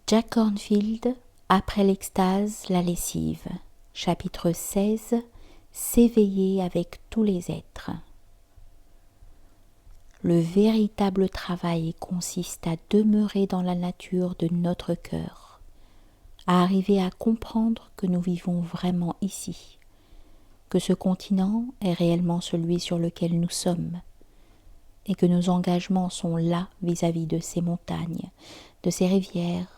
Jack Kornfield, Après l'extase, la lessive. Chapitre 16. S'éveiller avec tous les êtres. Le véritable travail consiste à demeurer dans la nature de notre cœur, à arriver à comprendre que nous vivons vraiment ici, que ce continent est réellement celui sur lequel nous sommes, et que nos engagements sont là vis-à-vis de ces montagnes, de ces rivières,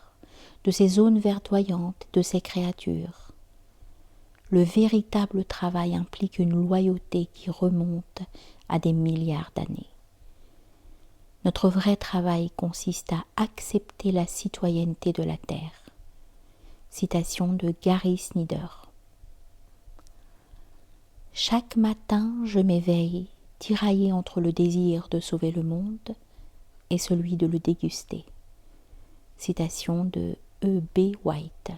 de ces zones verdoyantes, de ces créatures. Le véritable travail implique une loyauté qui remonte à des milliards d'années. Notre vrai travail consiste à accepter la citoyenneté de la Terre. Citation de Gary Snyder. Chaque matin, je m'éveille, tiraillé entre le désir de sauver le monde et celui de le déguster. Citation de E.B. White.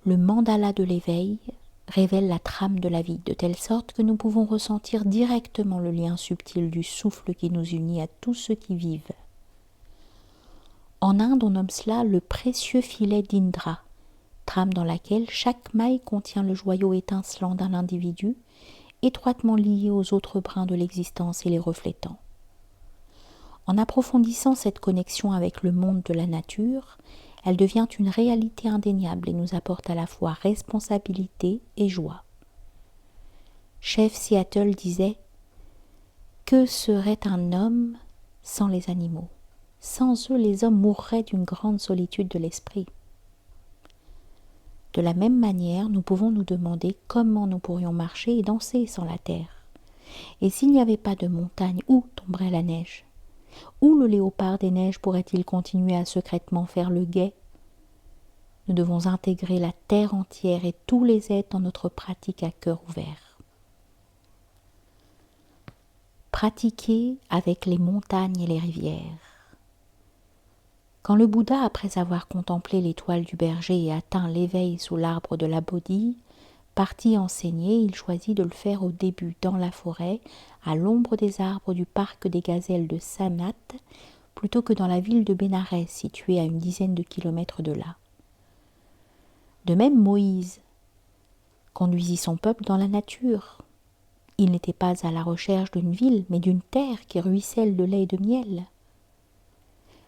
Le mandala de l'éveil révèle la trame de la vie, de telle sorte que nous pouvons ressentir directement le lien subtil du souffle qui nous unit à tous ceux qui vivent. En Inde, on nomme cela le précieux filet d'Indra, trame dans laquelle chaque maille contient le joyau étincelant d'un individu, étroitement lié aux autres brins de l'existence et les reflétant. En approfondissant cette connexion avec le monde de la nature, elle devient une réalité indéniable et nous apporte à la fois responsabilité et joie. Chef Seattle disait « Que serait un homme sans les animaux ? Sans eux, les hommes mourraient d'une grande solitude de l'esprit. » De la même manière, nous pouvons nous demander comment nous pourrions marcher et danser sans la terre. Et s'il n'y avait pas de montagne, où tomberait la neige ? Où le léopard des neiges pourrait-il continuer à secrètement faire le guet ? Nous devons intégrer la terre entière et tous les êtres dans notre pratique à cœur ouvert. Pratiquer avec les montagnes et les rivières. Quand le Bouddha, après avoir contemplé l'étoile du berger et atteint l'éveil sous l'arbre de la Bodhi, partit enseigner, il choisit de le faire au début dans la forêt, à l'ombre des arbres du parc des gazelles de Samat, plutôt que dans la ville de Bénarès, située à une dizaine de kilomètres de là. De même, Moïse conduisit son peuple dans la nature. Il n'était pas à la recherche d'une ville, mais d'une terre qui ruisselle de lait et de miel.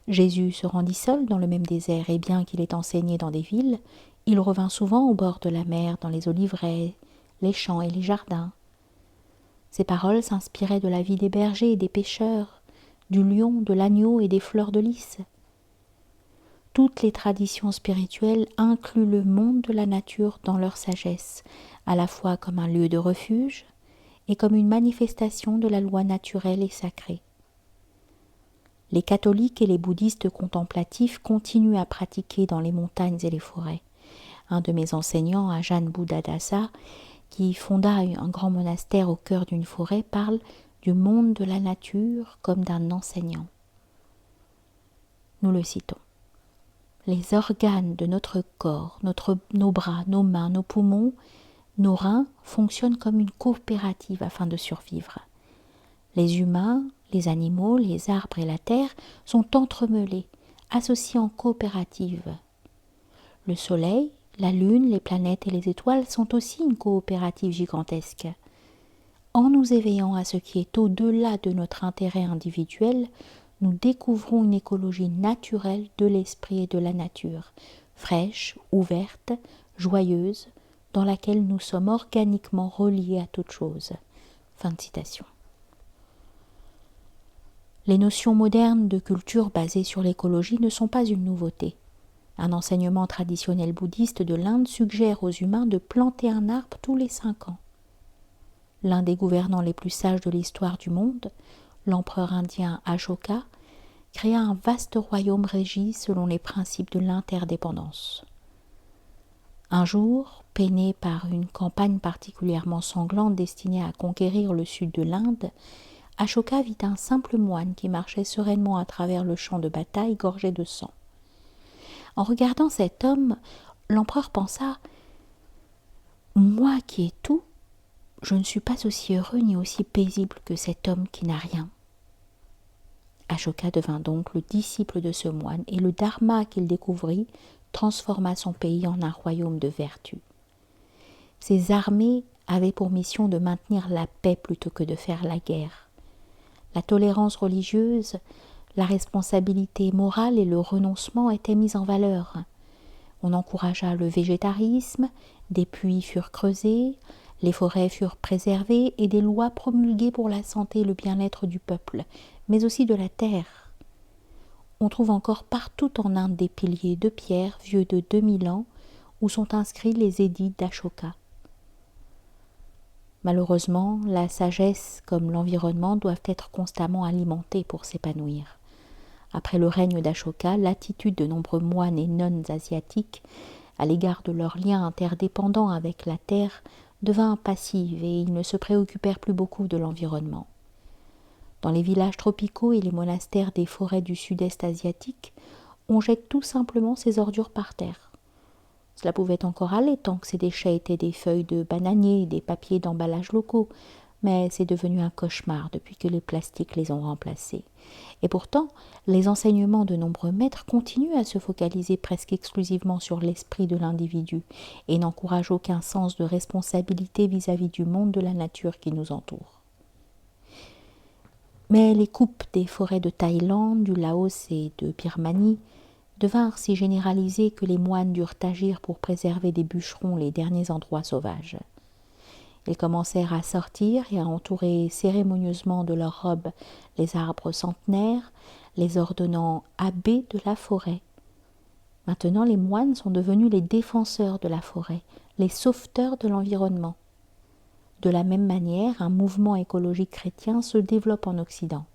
Jésus se rendit seul dans le même désert, et bien qu'il ait enseigné dans des villes, il revint souvent au bord de la mer, dans les oliveraies, les champs et les jardins. Ses paroles s'inspiraient de la vie des bergers et des pêcheurs, du lion, de l'agneau et des fleurs de lys. Toutes les traditions spirituelles incluent le monde de la nature dans leur sagesse, à la fois comme un lieu de refuge et comme une manifestation de la loi naturelle et sacrée. Les catholiques et les bouddhistes contemplatifs continuent à pratiquer dans les montagnes et les forêts. Un de mes enseignants, Ajahn Buddhadasa, qui fonda un grand monastère au cœur d'une forêt, parle du monde de la nature comme d'un enseignant. Nous le citons. Les organes de notre corps, nos bras, nos mains, nos poumons, nos reins fonctionnent comme une coopérative afin de survivre. Les humains, les animaux, les arbres et la terre sont entremêlés, associés en coopérative. Le soleil, la lune, les planètes et les étoiles sont aussi une coopérative gigantesque. En nous éveillant à ce qui est au-delà de notre intérêt individuel, nous découvrons une écologie naturelle de l'esprit et de la nature, fraîche, ouverte, joyeuse, dans laquelle nous sommes organiquement reliés à toute chose. Fin de citation. Les notions modernes de culture basées sur l'écologie ne sont pas une nouveauté. Un enseignement traditionnel bouddhiste de l'Inde suggère aux humains de planter un arbre tous les 5 ans. L'un des gouvernants les plus sages de l'histoire du monde, l'empereur indien Ashoka, créa un vaste royaume régi selon les principes de l'interdépendance. Un jour, peiné par une campagne particulièrement sanglante destinée à conquérir le sud de l'Inde, Ashoka vit un simple moine qui marchait sereinement à travers le champ de bataille gorgé de sang. En regardant cet homme, l'empereur pensa « Moi qui ai tout, je ne suis pas aussi heureux ni aussi paisible que cet homme qui n'a rien. » Ashoka devint donc le disciple de ce moine et le dharma qu'il découvrit transforma son pays en un royaume de vertu. Ses armées avaient pour mission de maintenir la paix plutôt que de faire la guerre. La tolérance religieuse, la responsabilité morale et le renoncement étaient mis en valeur. On encouragea le végétarisme, des puits furent creusés, les forêts furent préservées et des lois promulguées pour la santé et le bien-être du peuple, mais aussi de la terre. On trouve encore partout en Inde des piliers de pierre vieux de 2000 ans où sont inscrits les édits d'Ashoka. Malheureusement, la sagesse comme l'environnement doivent être constamment alimentées pour s'épanouir. Après le règne d'Ashoka, l'attitude de nombreux moines et nonnes asiatiques à l'égard de leurs liens interdépendants avec la terre devint passive et ils ne se préoccupèrent plus beaucoup de l'environnement. Dans les villages tropicaux et les monastères des forêts du sud-est asiatique, on jette tout simplement ses ordures par terre. Cela pouvait encore aller tant que ces déchets étaient des feuilles de bananier et des papiers d'emballage locaux, mais c'est devenu un cauchemar depuis que les plastiques les ont remplacés. Et pourtant, les enseignements de nombreux maîtres continuent à se focaliser presque exclusivement sur l'esprit de l'individu et n'encouragent aucun sens de responsabilité vis-à-vis du monde de la nature qui nous entoure. Mais les coupes des forêts de Thaïlande, du Laos et de Birmanie devinrent si généralisées que les moines durent agir pour préserver des bûcherons les derniers endroits sauvages. Ils commencèrent à sortir et à entourer cérémonieusement de leurs robes les arbres centenaires, les ordonnant abbés de la forêt. Maintenant, les moines sont devenus les défenseurs de la forêt, les sauveteurs de l'environnement. De la même manière, un mouvement écologique chrétien se développe en Occident.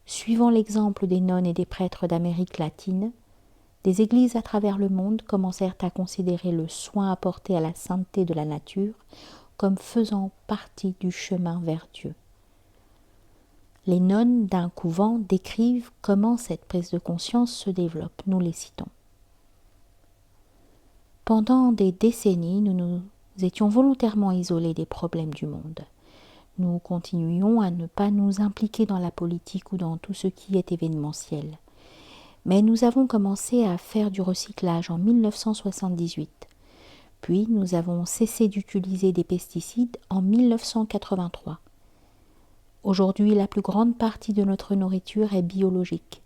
Suivant l'exemple des nonnes et des prêtres d'Amérique latine, des églises à travers le monde commencèrent à considérer le soin apporté à la sainteté de la nature comme faisant partie du chemin vers Dieu. Les nonnes d'un couvent décrivent comment cette prise de conscience se développe, nous les citons. Pendant des décennies, nous nous étions volontairement isolés des problèmes du monde. Nous continuions à ne pas nous impliquer dans la politique ou dans tout ce qui est événementiel. Mais nous avons commencé à faire du recyclage en 1978. Puis nous avons cessé d'utiliser des pesticides en 1983. Aujourd'hui, la plus grande partie de notre nourriture est biologique.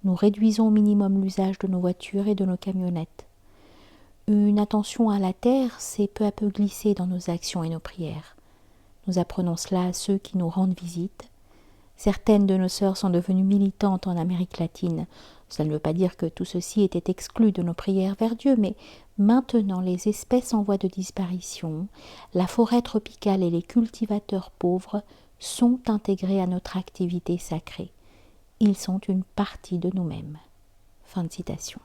Nous réduisons au minimum l'usage de nos voitures et de nos camionnettes. Une attention à la terre s'est peu à peu glissée dans nos actions et nos prières. Nous apprenons cela à ceux qui nous rendent visite. Certaines de nos sœurs sont devenues militantes en Amérique latine. Cela ne veut pas dire que tout ceci était exclu de nos prières vers Dieu, mais maintenant les espèces en voie de disparition, la forêt tropicale et les cultivateurs pauvres sont intégrés à notre activité sacrée. Ils sont une partie de nous-mêmes. Fin de citation.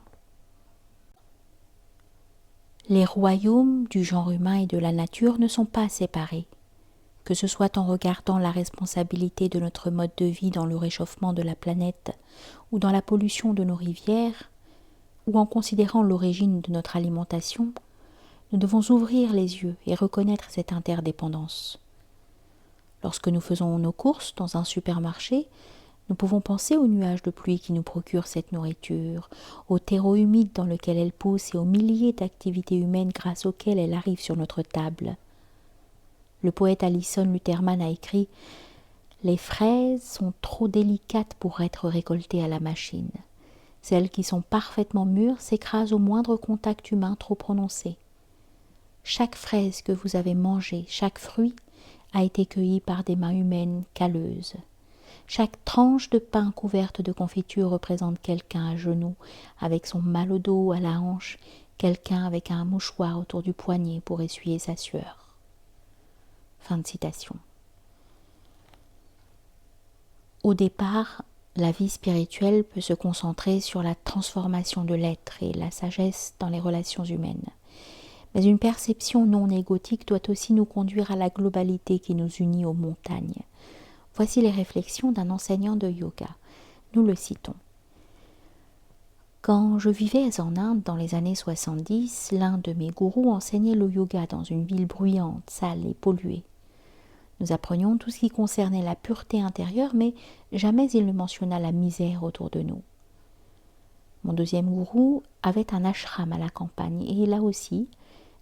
Les royaumes du genre humain et de la nature ne sont pas séparés. Que ce soit en regardant la responsabilité de notre mode de vie dans le réchauffement de la planète ou dans la pollution de nos rivières, ou en considérant l'origine de notre alimentation, nous devons ouvrir les yeux et reconnaître cette interdépendance. Lorsque nous faisons nos courses dans un supermarché, nous pouvons penser aux nuages de pluie qui nous procurent cette nourriture, au terreau humide dans lequel elle pousse et aux milliers d'activités humaines grâce auxquelles elle arrive sur notre table. Le poète Alison Lutherman a écrit « Les fraises sont trop délicates pour être récoltées à la machine. Celles qui sont parfaitement mûres s'écrasent au moindre contact humain trop prononcé. Chaque fraise que vous avez mangée, chaque fruit, a été cueilli par des mains humaines calleuses. Chaque tranche de pain couverte de confiture représente quelqu'un à genoux, avec son mal au dos ou à la hanche, quelqu'un avec un mouchoir autour du poignet pour essuyer sa sueur. » Fin de citation. Au départ, la vie spirituelle peut se concentrer sur la transformation de l'être et la sagesse dans les relations humaines. Mais une perception non égotique doit aussi nous conduire à la globalité qui nous unit aux montagnes. Voici les réflexions d'un enseignant de yoga. Nous le citons. Quand je vivais en Inde dans les années 70, l'un de mes gourous enseignait le yoga dans une ville bruyante, sale et polluée. Nous apprenions tout ce qui concernait la pureté intérieure, mais jamais il ne mentionna la misère autour de nous. Mon deuxième gourou avait un ashram à la campagne, et là aussi,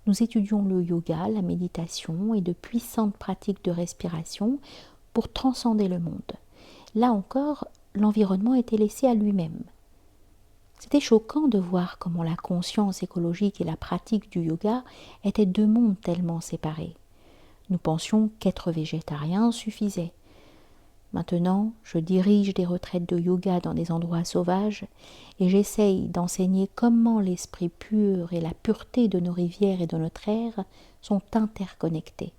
nous étudions le yoga, la méditation et de puissantes pratiques de respiration pour transcender le monde. Là encore, l'environnement était laissé à lui-même. C'était choquant de voir comment la conscience écologique et la pratique du yoga étaient deux mondes tellement séparés. Nous pensions qu'être végétarien suffisait. Maintenant, je dirige des retraites de yoga dans des endroits sauvages et j'essaye d'enseigner comment l'esprit pur et la pureté de nos rivières et de notre air sont interconnectés.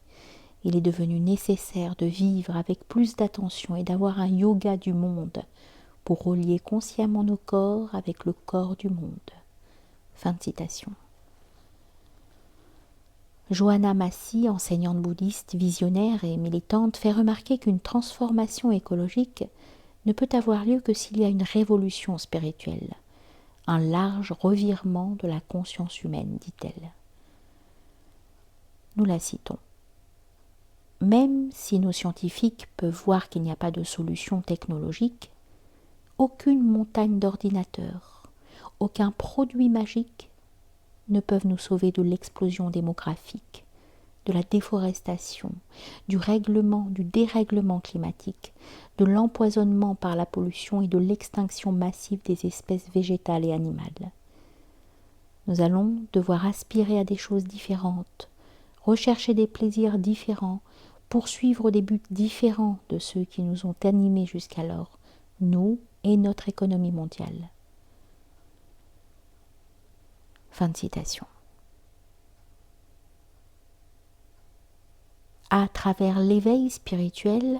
Il est devenu nécessaire de vivre avec plus d'attention et d'avoir un yoga du monde pour relier consciemment nos corps avec le corps du monde. Fin de citation. Johanna Massy, enseignante bouddhiste, visionnaire et militante, fait remarquer qu'une transformation écologique ne peut avoir lieu que s'il y a une révolution spirituelle, un large revirement de la conscience humaine, dit-elle. Nous la citons. Même si nos scientifiques peuvent voir qu'il n'y a pas de solution technologique, aucune montagne d'ordinateurs, aucun produit magique ne peuvent nous sauver de l'explosion démographique, de la déforestation, du dérèglement climatique, de l'empoisonnement par la pollution et de l'extinction massive des espèces végétales et animales. Nous allons devoir aspirer à des choses différentes, rechercher des plaisirs différents, poursuivre des buts différents de ceux qui nous ont animés jusqu'alors, nous et notre économie mondiale. Fin de citation. À travers l'éveil spirituel,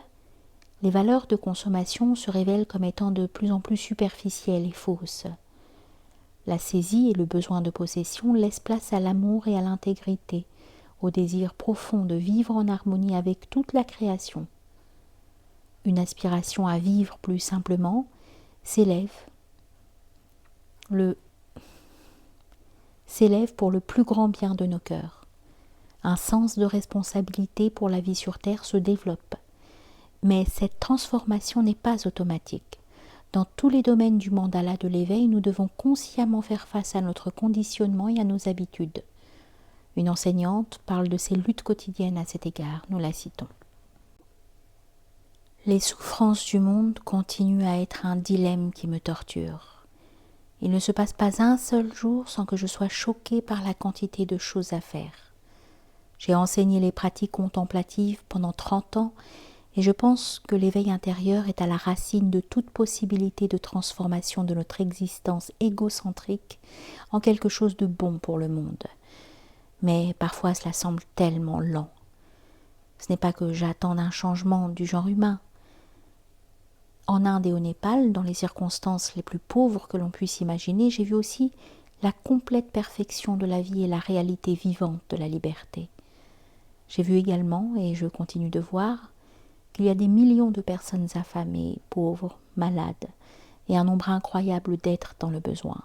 les valeurs de consommation se révèlent comme étant de plus en plus superficielles et fausses. La saisie et le besoin de possession laissent place à l'amour et à l'intégrité, au désir profond de vivre en harmonie avec toute la création. Une aspiration à vivre plus simplement s'élève pour le plus grand bien de nos cœurs. Un sens de responsabilité pour la vie sur Terre se développe. Mais cette transformation n'est pas automatique. Dans tous les domaines du mandala de l'éveil, nous devons consciemment faire face à notre conditionnement et à nos habitudes. Une enseignante parle de ses luttes quotidiennes à cet égard, nous la citons. Les souffrances du monde continuent à être un dilemme qui me torture. Il ne se passe pas un seul jour sans que je sois choquée par la quantité de choses à faire. J'ai enseigné les pratiques contemplatives pendant 30 ans et je pense que l'éveil intérieur est à la racine de toute possibilité de transformation de notre existence égocentrique en quelque chose de bon pour le monde. Mais parfois cela semble tellement lent. Ce n'est pas que j'attende un changement du genre humain. En Inde et au Népal, dans les circonstances les plus pauvres que l'on puisse imaginer, j'ai vu aussi la complète perfection de la vie et la réalité vivante de la liberté. J'ai vu également, et je continue de voir, qu'il y a des millions de personnes affamées, pauvres, malades, et un nombre incroyable d'êtres dans le besoin.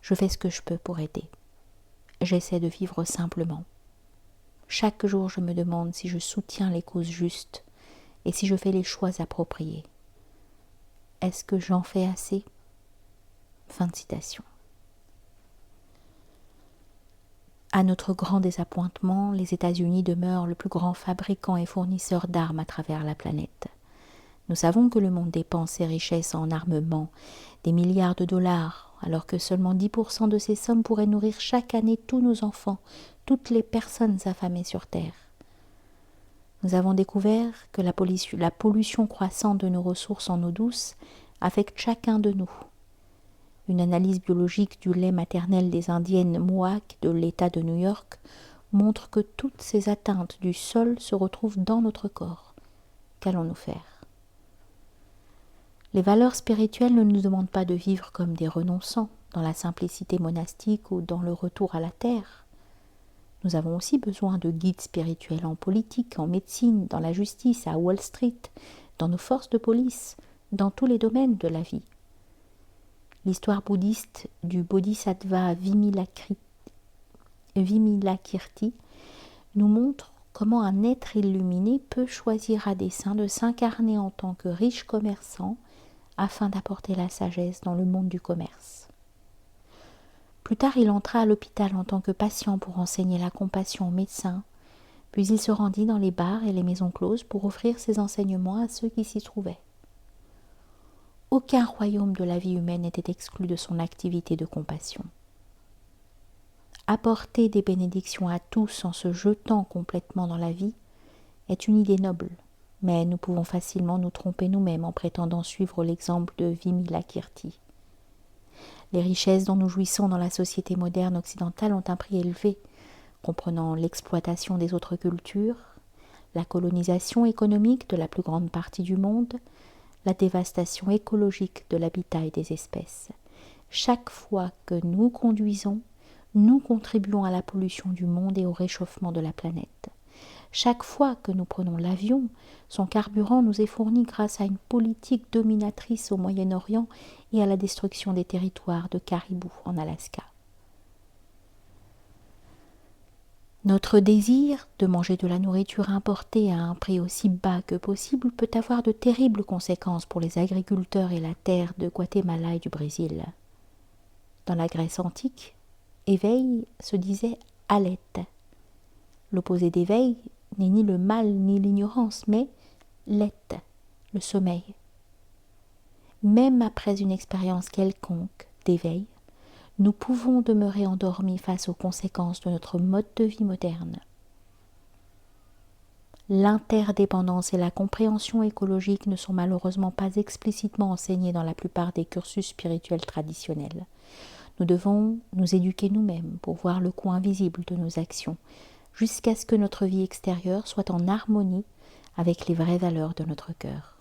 Je fais ce que je peux pour aider. J'essaie de vivre simplement. Chaque jour, je me demande si je soutiens les causes justes et si je fais les choix appropriés. Est-ce que j'en fais assez ? Fin de citation. À notre grand désappointement, les États-Unis demeurent le plus grand fabricant et fournisseur d'armes à travers la planète. Nous savons que le monde dépense ses richesses en armement, des milliards de dollars, alors que seulement 10% de ces sommes pourraient nourrir chaque année tous nos enfants, toutes les personnes affamées sur Terre. Nous avons découvert que la pollution croissante de nos ressources en eau douce affecte chacun de nous. Une analyse biologique du lait maternel des indiennes Mohawk de l'État de New York montre que toutes ces atteintes du sol se retrouvent dans notre corps. Qu'allons-nous faire ? Les valeurs spirituelles ne nous demandent pas de vivre comme des renonçants, dans la simplicité monastique ou dans le retour à la terre. Nous avons aussi besoin de guides spirituels en politique, en médecine, dans la justice, à Wall Street, dans nos forces de police, dans tous les domaines de la vie. L'histoire bouddhiste du bodhisattva Vimalakirti nous montre comment un être illuminé peut choisir à dessein de s'incarner en tant que riche commerçant afin d'apporter la sagesse dans le monde du commerce. Plus tard, il entra à l'hôpital en tant que patient pour enseigner la compassion aux médecins, puis il se rendit dans les bars et les maisons closes pour offrir ses enseignements à ceux qui s'y trouvaient. Aucun royaume de la vie humaine n'était exclu de son activité de compassion. Apporter des bénédictions à tous en se jetant complètement dans la vie est une idée noble, mais nous pouvons facilement nous tromper nous-mêmes en prétendant suivre l'exemple de Vimalakirti. Les richesses dont nous jouissons dans la société moderne occidentale ont un prix élevé, comprenant l'exploitation des autres cultures, la colonisation économique de la plus grande partie du monde, la dévastation écologique de l'habitat et des espèces. Chaque fois que nous conduisons, nous contribuons à la pollution du monde et au réchauffement de la planète. Chaque fois que nous prenons l'avion, son carburant nous est fourni grâce à une politique dominatrice au Moyen-Orient et à la destruction des territoires de caribous en Alaska. Notre désir de manger de la nourriture importée à un prix aussi bas que possible peut avoir de terribles conséquences pour les agriculteurs et la terre de Guatemala et du Brésil. Dans la Grèce antique, éveil se disait alête. L'opposé d'éveil n'est ni le mal ni l'ignorance, mais lête, le sommeil. Même après une expérience quelconque d'éveil, nous pouvons demeurer endormis face aux conséquences de notre mode de vie moderne. L'interdépendance et la compréhension écologique ne sont malheureusement pas explicitement enseignées dans la plupart des cursus spirituels traditionnels. Nous devons nous éduquer nous-mêmes pour voir le coût invisible de nos actions, jusqu'à ce que notre vie extérieure soit en harmonie avec les vraies valeurs de notre cœur.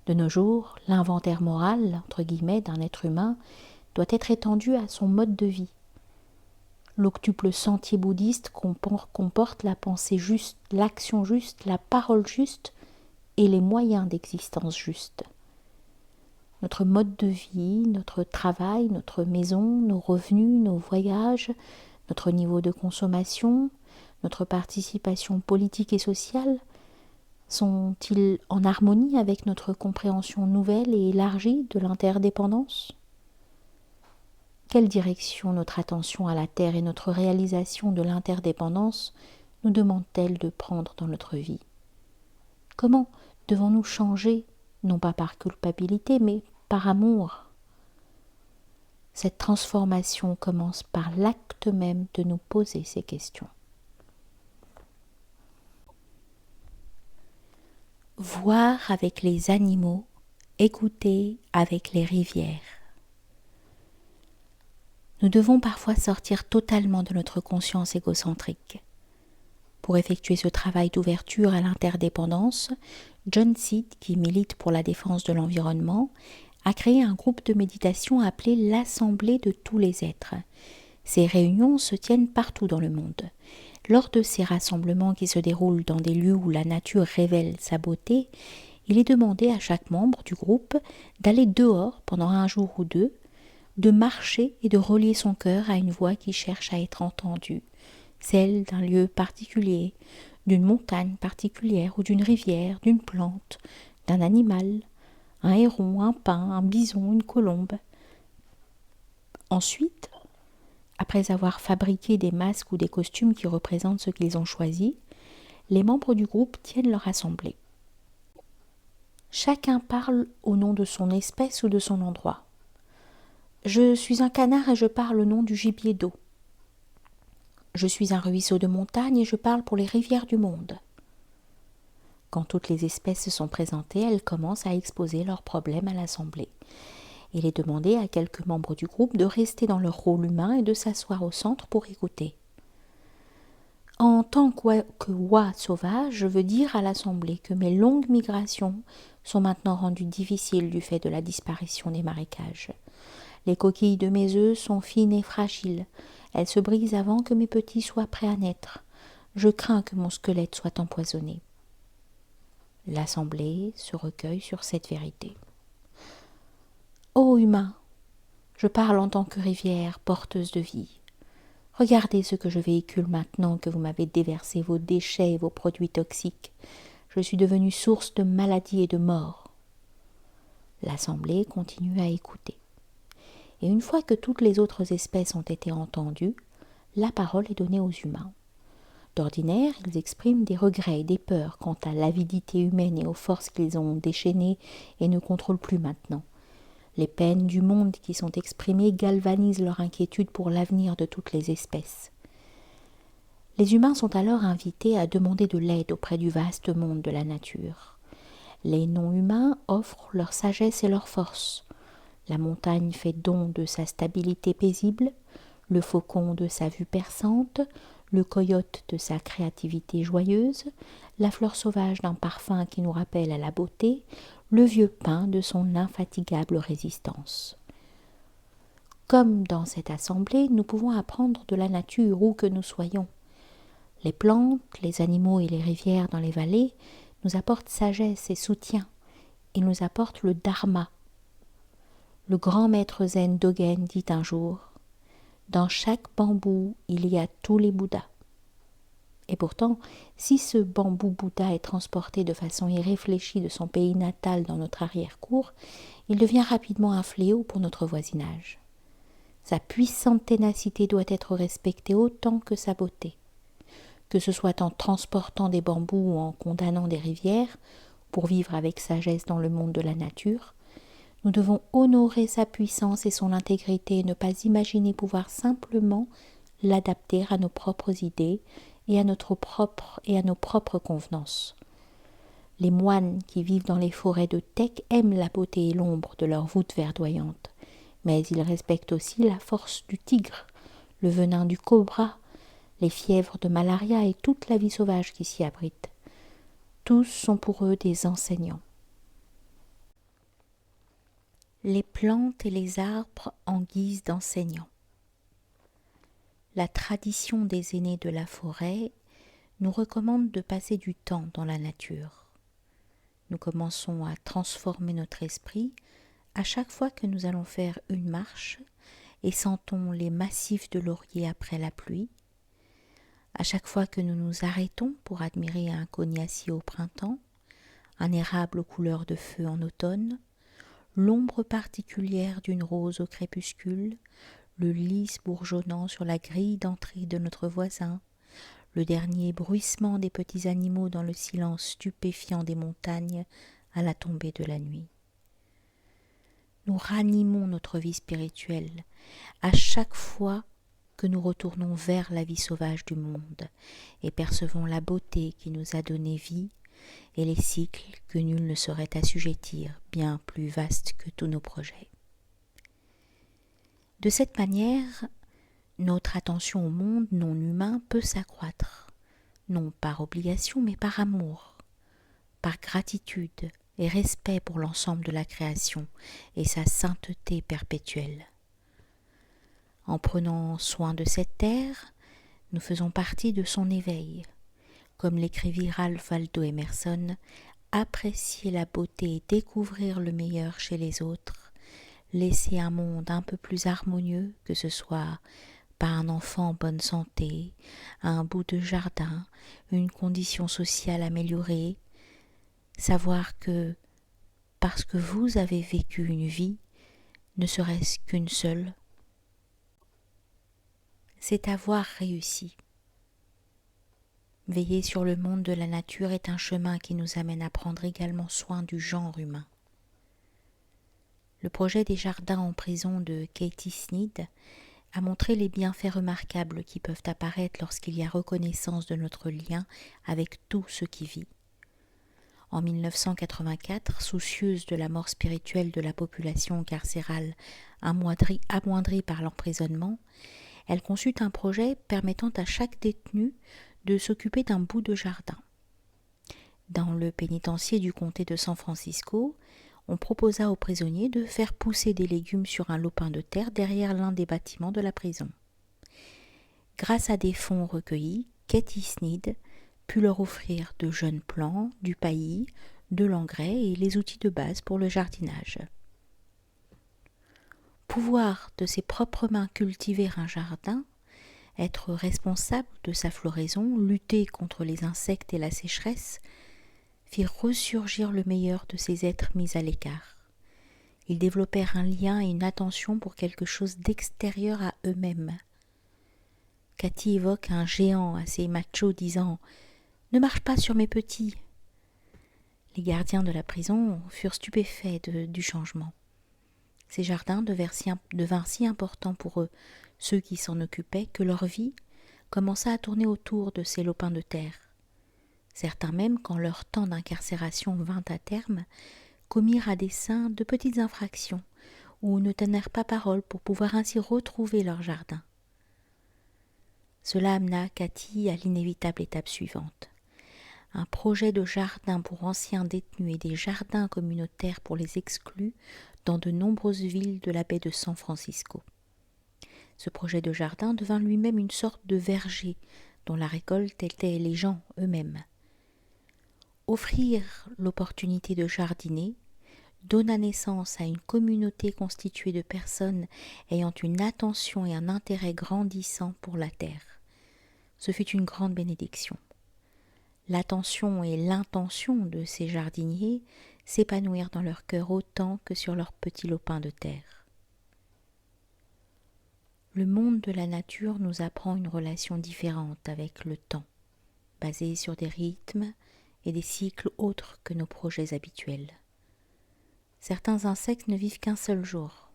De nos jours, l'inventaire moral, entre guillemets, d'un être humain doit être étendu à son mode de vie. L'octuple sentier bouddhiste comporte la pensée juste, l'action juste, la parole juste et les moyens d'existence juste. Notre mode de vie, notre travail, notre maison, nos revenus, nos voyages, notre niveau de consommation, notre participation politique et sociale, sont-ils en harmonie avec notre compréhension nouvelle et élargie de l'interdépendance ? Quelle direction notre attention à la Terre et notre réalisation de l'interdépendance nous demandent-elles de prendre dans notre vie ? Comment devons-nous changer, non pas par culpabilité, mais par amour ? Cette transformation commence par l'acte même de nous poser ces questions. Voir avec les animaux, écouter avec les rivières. Nous devons parfois sortir totalement de notre conscience égocentrique. Pour effectuer ce travail d'ouverture à l'interdépendance, John Seed, qui milite pour la défense de l'environnement, a créé un groupe de méditation appelé l'Assemblée de tous les êtres. Ces réunions se tiennent partout dans le monde. Lors de ces rassemblements qui se déroulent dans des lieux où la nature révèle sa beauté, il est demandé à chaque membre du groupe d'aller dehors pendant un jour ou deux, de marcher et de relier son cœur à une voix qui cherche à être entendue, celle d'un lieu particulier, d'une montagne particulière ou d'une rivière, d'une plante, d'un animal, un héron, un pin, un bison, une colombe. Ensuite, après avoir fabriqué des masques ou des costumes qui représentent ce qu'ils ont choisi, les membres du groupe tiennent leur assemblée. Chacun parle au nom de son espèce ou de son endroit. Je suis un canard et je parle au nom du gibier d'eau. Je suis un ruisseau de montagne et je parle pour les rivières du monde. Quand toutes les espèces sont présentées, elles commencent à exposer leurs problèmes à l'assemblée. Il est demandé à quelques membres du groupe de rester dans leur rôle humain et de s'asseoir au centre pour écouter. En tant que oie sauvage, je veux dire à l'assemblée que mes longues migrations sont maintenant rendues difficiles du fait de la disparition des marécages. Les coquilles de mes œufs sont fines et fragiles. Elles se brisent avant que mes petits soient prêts à naître. Je crains que mon squelette soit empoisonné. L'assemblée se recueille sur cette vérité. Ô humain, je parle en tant que rivière porteuse de vie. Regardez ce que je véhicule maintenant que vous m'avez déversé vos déchets et vos produits toxiques. Je suis devenu source de maladies et de mort. » L'assemblée continue à écouter. Et une fois que toutes les autres espèces ont été entendues, la parole est donnée aux humains. D'ordinaire, ils expriment des regrets et des peurs quant à l'avidité humaine et aux forces qu'ils ont déchaînées et ne contrôlent plus maintenant. Les peines du monde qui sont exprimées galvanisent leur inquiétude pour l'avenir de toutes les espèces. Les humains sont alors invités à demander de l'aide auprès du vaste monde de la nature. Les non-humains offrent leur sagesse et leur force. La montagne fait don de sa stabilité paisible, le faucon de sa vue perçante, le coyote de sa créativité joyeuse, la fleur sauvage d'un parfum qui nous rappelle à la beauté, le vieux pin de son infatigable résistance. Comme dans cette assemblée, nous pouvons apprendre de la nature où que nous soyons. Les plantes, les animaux et les rivières dans les vallées nous apportent sagesse et soutien. Ils nous apportent le dharma. Le grand maître zen Dogen dit un jour « Dans chaque bambou, il y a tous les Bouddhas. » Et pourtant, si ce bambou Bouddha est transporté de façon irréfléchie de son pays natal dans notre arrière-cour, il devient rapidement un fléau pour notre voisinage. Sa puissante ténacité doit être respectée autant que sa beauté. Que ce soit en transportant des bambous ou en condamnant des rivières, pour vivre avec sagesse dans le monde de la nature, nous devons honorer sa puissance et son intégrité et ne pas imaginer pouvoir simplement l'adapter à nos propres idées et à nos propres convenances. Les moines qui vivent dans les forêts de Teck aiment la beauté et l'ombre de leurs voûtes verdoyantes, mais ils respectent aussi la force du tigre, le venin du cobra, les fièvres de malaria et toute la vie sauvage qui s'y abrite. Tous sont pour eux des enseignants. Les plantes et les arbres en guise d'enseignants. La tradition des aînés de la forêt nous recommande de passer du temps dans la nature. Nous commençons à transformer notre esprit à chaque fois que nous allons faire une marche et sentons les massifs de laurier après la pluie, à chaque fois que nous nous arrêtons pour admirer un cognacier au printemps, un érable aux couleurs de feu en automne, l'ombre particulière d'une rose au crépuscule, le lys bourgeonnant sur la grille d'entrée de notre voisin, le dernier bruissement des petits animaux dans le silence stupéfiant des montagnes à la tombée de la nuit. Nous ranimons notre vie spirituelle à chaque fois que nous retournons vers la vie sauvage du monde et percevons la beauté qui nous a donné vie et les cycles que nul ne saurait assujettir, bien plus vastes que tous nos projets. De cette manière, notre attention au monde non humain peut s'accroître, non par obligation mais par amour, par gratitude et respect pour l'ensemble de la création et sa sainteté perpétuelle. En prenant soin de cette terre, nous faisons partie de son éveil. Comme l'écrivit Ralph Waldo Emerson, apprécier la beauté et découvrir le meilleur chez les autres, laisser un monde un peu plus harmonieux, que ce soit par un enfant en bonne santé, un bout de jardin, une condition sociale améliorée, savoir que parce que vous avez vécu une vie, ne serait-ce qu'une seule, c'est avoir réussi. Veiller sur le monde de la nature est un chemin qui nous amène à prendre également soin du genre humain. Le projet des jardins en prison de Katie Sneed a montré les bienfaits remarquables qui peuvent apparaître lorsqu'il y a reconnaissance de notre lien avec tout ce qui vit. En 1984, soucieuse de la mort spirituelle de la population carcérale amoindrie par l'emprisonnement, elle conçut un projet permettant à chaque détenu de s'occuper d'un bout de jardin. Dans le pénitencier du comté de San Francisco, on proposa aux prisonniers de faire pousser des légumes sur un lopin de terre derrière l'un des bâtiments de la prison. Grâce à des fonds recueillis, Katie Sneed put leur offrir de jeunes plants, du paillis, de l'engrais et les outils de base pour le jardinage. Pouvoir de ses propres mains cultiver un jardin être responsable de sa floraison, lutter contre les insectes et la sécheresse, firent ressurgir le meilleur de ces êtres mis à l'écart. Ils développèrent un lien et une attention pour quelque chose d'extérieur à eux-mêmes. Cathy évoque un géant assez macho disant « Ne marche pas sur mes petits !» Les gardiens de la prison furent stupéfaits du changement. Ces jardins devinrent si importants pour eux, ceux qui s'en occupaient, que leur vie commença à tourner autour de ces lopins de terre. Certains même, quand leur temps d'incarcération vint à terme, commirent à dessein de petites infractions ou ne tenèrent pas parole pour pouvoir ainsi retrouver leur jardin. Cela amena Cathy à l'inévitable étape suivante. Un projet de jardin pour anciens détenus et des jardins communautaires pour les exclus dans de nombreuses villes de la baie de San Francisco. Ce projet de jardin devint lui-même une sorte de verger dont la récolte était les gens eux-mêmes. Offrir l'opportunité de jardiner donna naissance à une communauté constituée de personnes ayant une attention et un intérêt grandissant pour la terre. Ce fut une grande bénédiction. L'attention et l'intention de ces jardiniers s'épanouirent dans leur cœur autant que sur leurs petits lopins de terre. Le monde de la nature nous apprend une relation différente avec le temps, basée sur des rythmes et des cycles autres que nos projets habituels. Certains insectes ne vivent qu'un seul jour.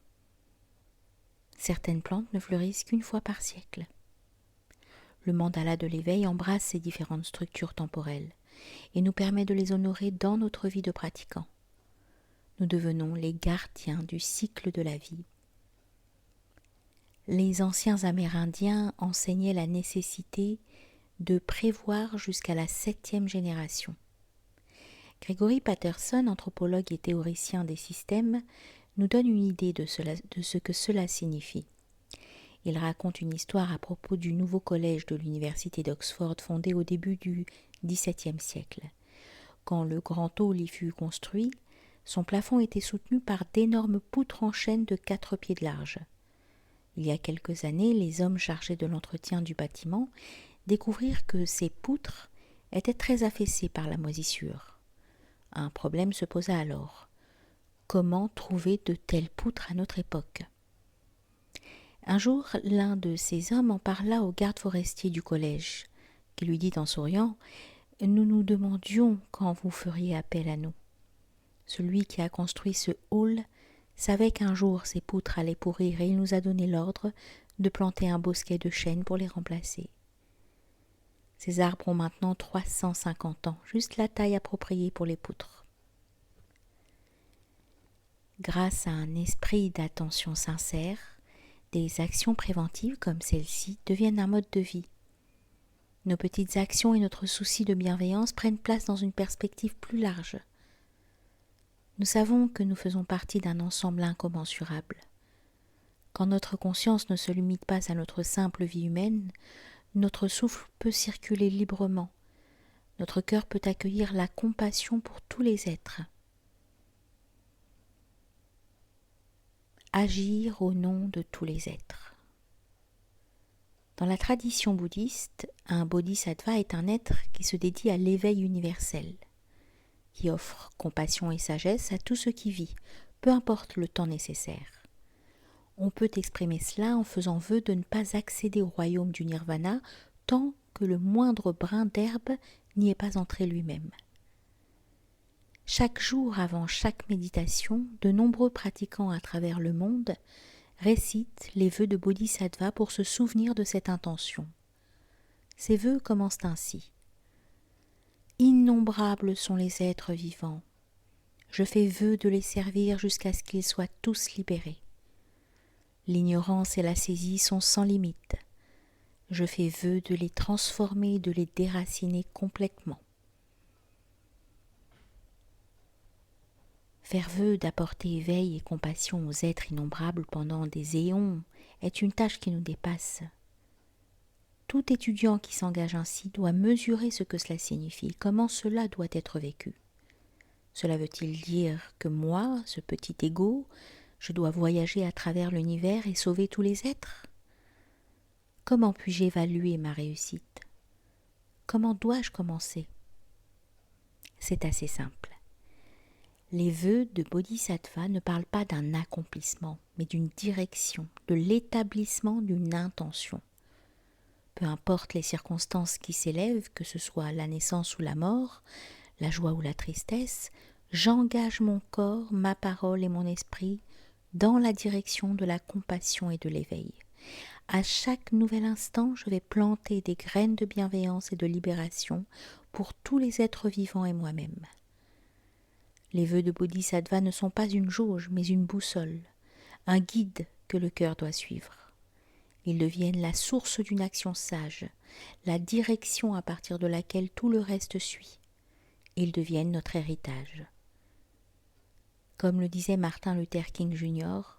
Certaines plantes ne fleurissent qu'une fois par siècle. Le mandala de l'éveil embrasse ces différentes structures temporelles et nous permet de les honorer dans notre vie de pratiquants. Nous devenons les gardiens du cycle de la vie. Les anciens Amérindiens enseignaient la nécessité de prévoir jusqu'à la 7e génération. Gregory Patterson, anthropologue et théoricien des systèmes, nous donne une idée de ce que cela signifie. Il raconte une histoire à propos du nouveau collège de l'université d'Oxford fondé au début du XVIIe siècle. Quand le grand hall y fut construit, son plafond était soutenu par d'énormes poutres en chêne de 4 pieds de large. Il y a quelques années, les hommes chargés de l'entretien du bâtiment découvrirent que ces poutres étaient très affaissées par la moisissure. Un problème se posa alors. Comment trouver de telles poutres à notre époque ? Un jour, l'un de ces hommes en parla au garde forestier du collège, qui lui dit en souriant « Nous nous demandions quand vous feriez appel à nous. » Celui qui a construit ce hall savait qu'un jour ces poutres allaient pourrir et il nous a donné l'ordre de planter un bosquet de chênes pour les remplacer. Ces arbres ont maintenant 350 ans, juste la taille appropriée pour les poutres. Grâce à un esprit d'attention sincère, des actions préventives comme celle-ci deviennent un mode de vie. Nos petites actions et notre souci de bienveillance prennent place dans une perspective plus large. Nous savons que nous faisons partie d'un ensemble incommensurable. Quand notre conscience ne se limite pas à notre simple vie humaine, notre souffle peut circuler librement. Notre cœur peut accueillir la compassion pour tous les êtres. Agir au nom de tous les êtres. Dans la tradition bouddhiste, un bodhisattva est un être qui se dédie à l'éveil universel, qui offre compassion et sagesse à tout ce qui vit, peu importe le temps nécessaire. On peut exprimer cela en faisant vœu de ne pas accéder au royaume du nirvana tant que le moindre brin d'herbe n'y est pas entré lui-même. Chaque jour avant chaque méditation, de nombreux pratiquants à travers le monde récitent les vœux de Bodhisattva pour se souvenir de cette intention. Ces vœux commencent ainsi. Innombrables sont les êtres vivants. Je fais vœu de les servir jusqu'à ce qu'ils soient tous libérés. L'ignorance et la saisie sont sans limite. Je fais vœu de les transformer et de les déraciner complètement. Faire vœu d'apporter éveil et compassion aux êtres innombrables pendant des éons est une tâche qui nous dépasse. Tout étudiant qui s'engage ainsi doit mesurer ce que cela signifie, comment cela doit être vécu. Cela veut-il dire que moi, ce petit égo, je dois voyager à travers l'univers et sauver tous les êtres ? Comment puis-je évaluer ma réussite? Comment dois-je commencer? C'est assez simple. Les vœux de Bodhisattva ne parlent pas d'un accomplissement, mais d'une direction, de l'établissement d'une intention. Peu importe les circonstances qui s'élèvent, que ce soit la naissance ou la mort, la joie ou la tristesse, j'engage mon corps, ma parole et mon esprit dans la direction de la compassion et de l'éveil. À chaque nouvel instant, je vais planter des graines de bienveillance et de libération pour tous les êtres vivants et moi-même. Les vœux de Bodhisattva ne sont pas une jauge, mais une boussole, un guide que le cœur doit suivre. Ils deviennent la source d'une action sage, la direction à partir de laquelle tout le reste suit. Ils deviennent notre héritage. Comme le disait Martin Luther King Jr.,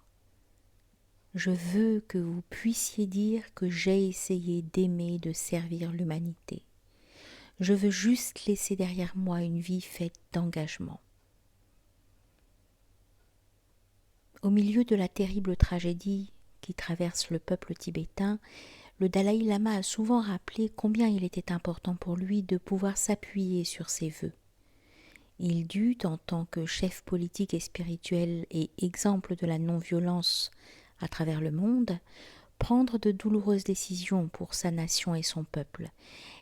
« Je veux que vous puissiez dire que j'ai essayé d'aimer et de servir l'humanité. Je veux juste laisser derrière moi une vie faite d'engagement. » Au milieu de la terrible tragédie qui traverse le peuple tibétain, le Dalai Lama a souvent rappelé combien il était important pour lui de pouvoir s'appuyer sur ses vœux. Il dut, en tant que chef politique et spirituel et exemple de la non-violence à travers le monde, prendre de douloureuses décisions pour sa nation et son peuple,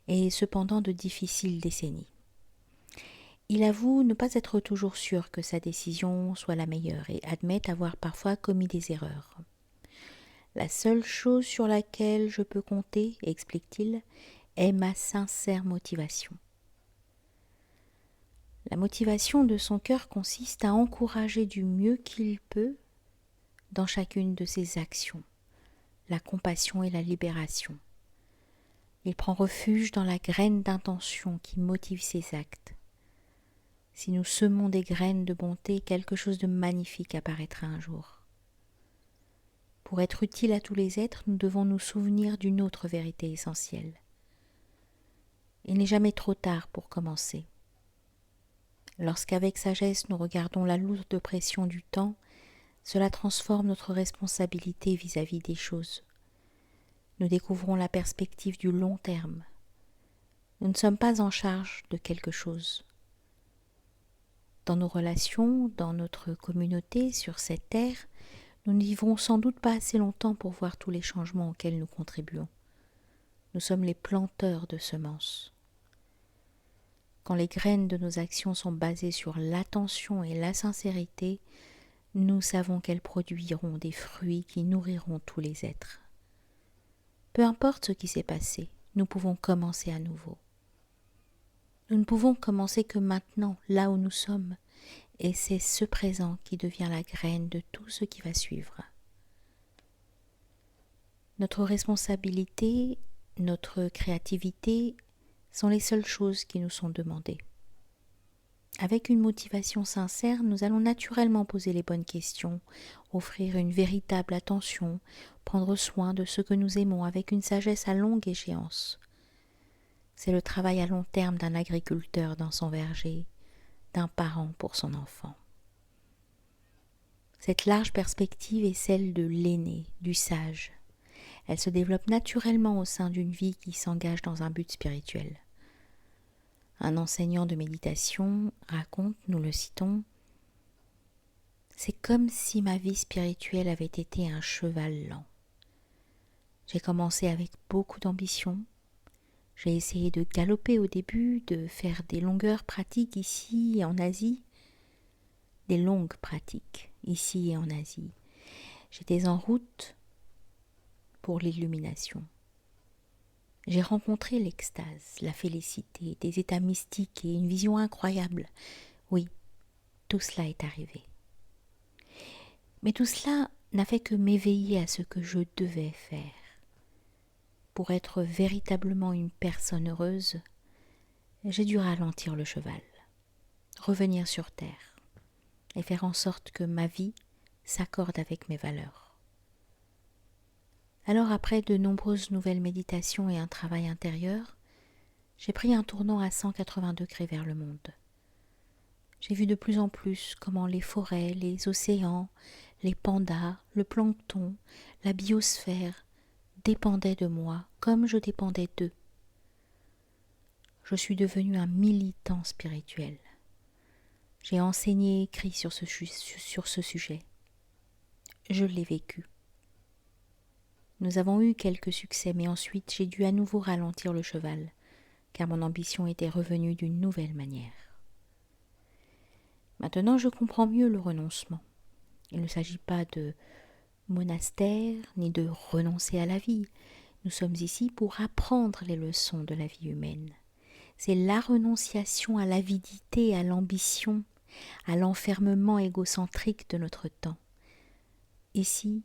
et cependant de difficiles décennies. Il avoue ne pas être toujours sûr que sa décision soit la meilleure et admet avoir parfois commis des erreurs. La seule chose sur laquelle je peux compter, explique-t-il, est ma sincère motivation. La motivation de son cœur consiste à encourager du mieux qu'il peut dans chacune de ses actions, la compassion et la libération. Il prend refuge dans la graine d'intention qui motive ses actes. Si nous semons des graines de bonté, quelque chose de magnifique apparaîtra un jour. Pour être utile à tous les êtres, nous devons nous souvenir d'une autre vérité essentielle. Il n'est jamais trop tard pour commencer. Lorsqu'avec sagesse nous regardons la lourde pression du temps, cela transforme notre responsabilité vis-à-vis des choses. Nous découvrons la perspective du long terme. Nous ne sommes pas en charge de quelque chose. Dans nos relations, dans notre communauté, sur cette terre, nous ne vivrons sans doute pas assez longtemps pour voir tous les changements auxquels nous contribuons. Nous sommes les planteurs de semences. Quand les graines de nos actions sont basées sur l'attention et la sincérité, nous savons qu'elles produiront des fruits qui nourriront tous les êtres. Peu importe ce qui s'est passé, nous pouvons commencer à nouveau. Nous ne pouvons commencer que maintenant, là où nous sommes, et c'est ce présent qui devient la graine de tout ce qui va suivre. Notre responsabilité, notre créativité sont les seules choses qui nous sont demandées. Avec une motivation sincère, nous allons naturellement poser les bonnes questions, offrir une véritable attention, prendre soin de ce que nous aimons avec une sagesse à longue échéance. C'est le travail à long terme d'un agriculteur dans son verger, d'un parent pour son enfant. Cette large perspective est celle de l'aîné, du sage. Elle se développe naturellement au sein d'une vie qui s'engage dans un but spirituel. Un enseignant de méditation raconte, nous le citons, « C'est comme si ma vie spirituelle avait été un cheval lent. J'ai commencé avec beaucoup d'ambition. J'ai essayé de galoper au début, de faire des longueurs pratiques ici et en Asie, des longues pratiques ici et en Asie. J'étais en route pour l'illumination. J'ai rencontré l'extase, la félicité, des états mystiques et une vision incroyable. Oui, tout cela est arrivé. Mais tout cela n'a fait que m'éveiller à ce que je devais faire. Pour être véritablement une personne heureuse, j'ai dû ralentir le cheval, revenir sur terre et faire en sorte que ma vie s'accorde avec mes valeurs. Alors après de nombreuses nouvelles méditations et un travail intérieur, j'ai pris un tournant à 180 degrés vers le monde. J'ai vu de plus en plus comment les forêts, les océans, les pandas, le plancton, la biosphère dépendaient de moi comme je dépendais d'eux. Je suis devenu un militant spirituel. J'ai enseigné et écrit sur ce sujet. Je l'ai vécu. Nous avons eu quelques succès, mais ensuite j'ai dû à nouveau ralentir le cheval, car mon ambition était revenue d'une nouvelle manière. Maintenant, je comprends mieux le renoncement. Il ne s'agit pas de monastère, ni de renoncer à la vie. Nous sommes ici pour apprendre les leçons de la vie humaine. C'est la renonciation à l'avidité, à l'ambition, à l'enfermement égocentrique de notre temps. Ici,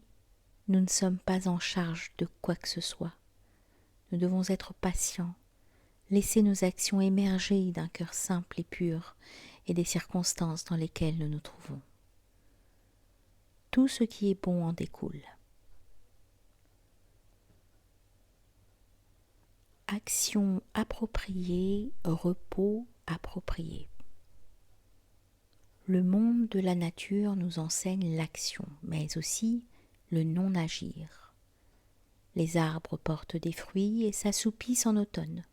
nous ne sommes pas en charge de quoi que ce soit. Nous devons être patients, laisser nos actions émerger d'un cœur simple et pur et des circonstances dans lesquelles nous nous trouvons. Tout ce qui est bon en découle. Action appropriée, repos approprié. Le monde de la nature nous enseigne l'action, mais aussi le non-agir. Les arbres portent des fruits et s'assoupissent en automne.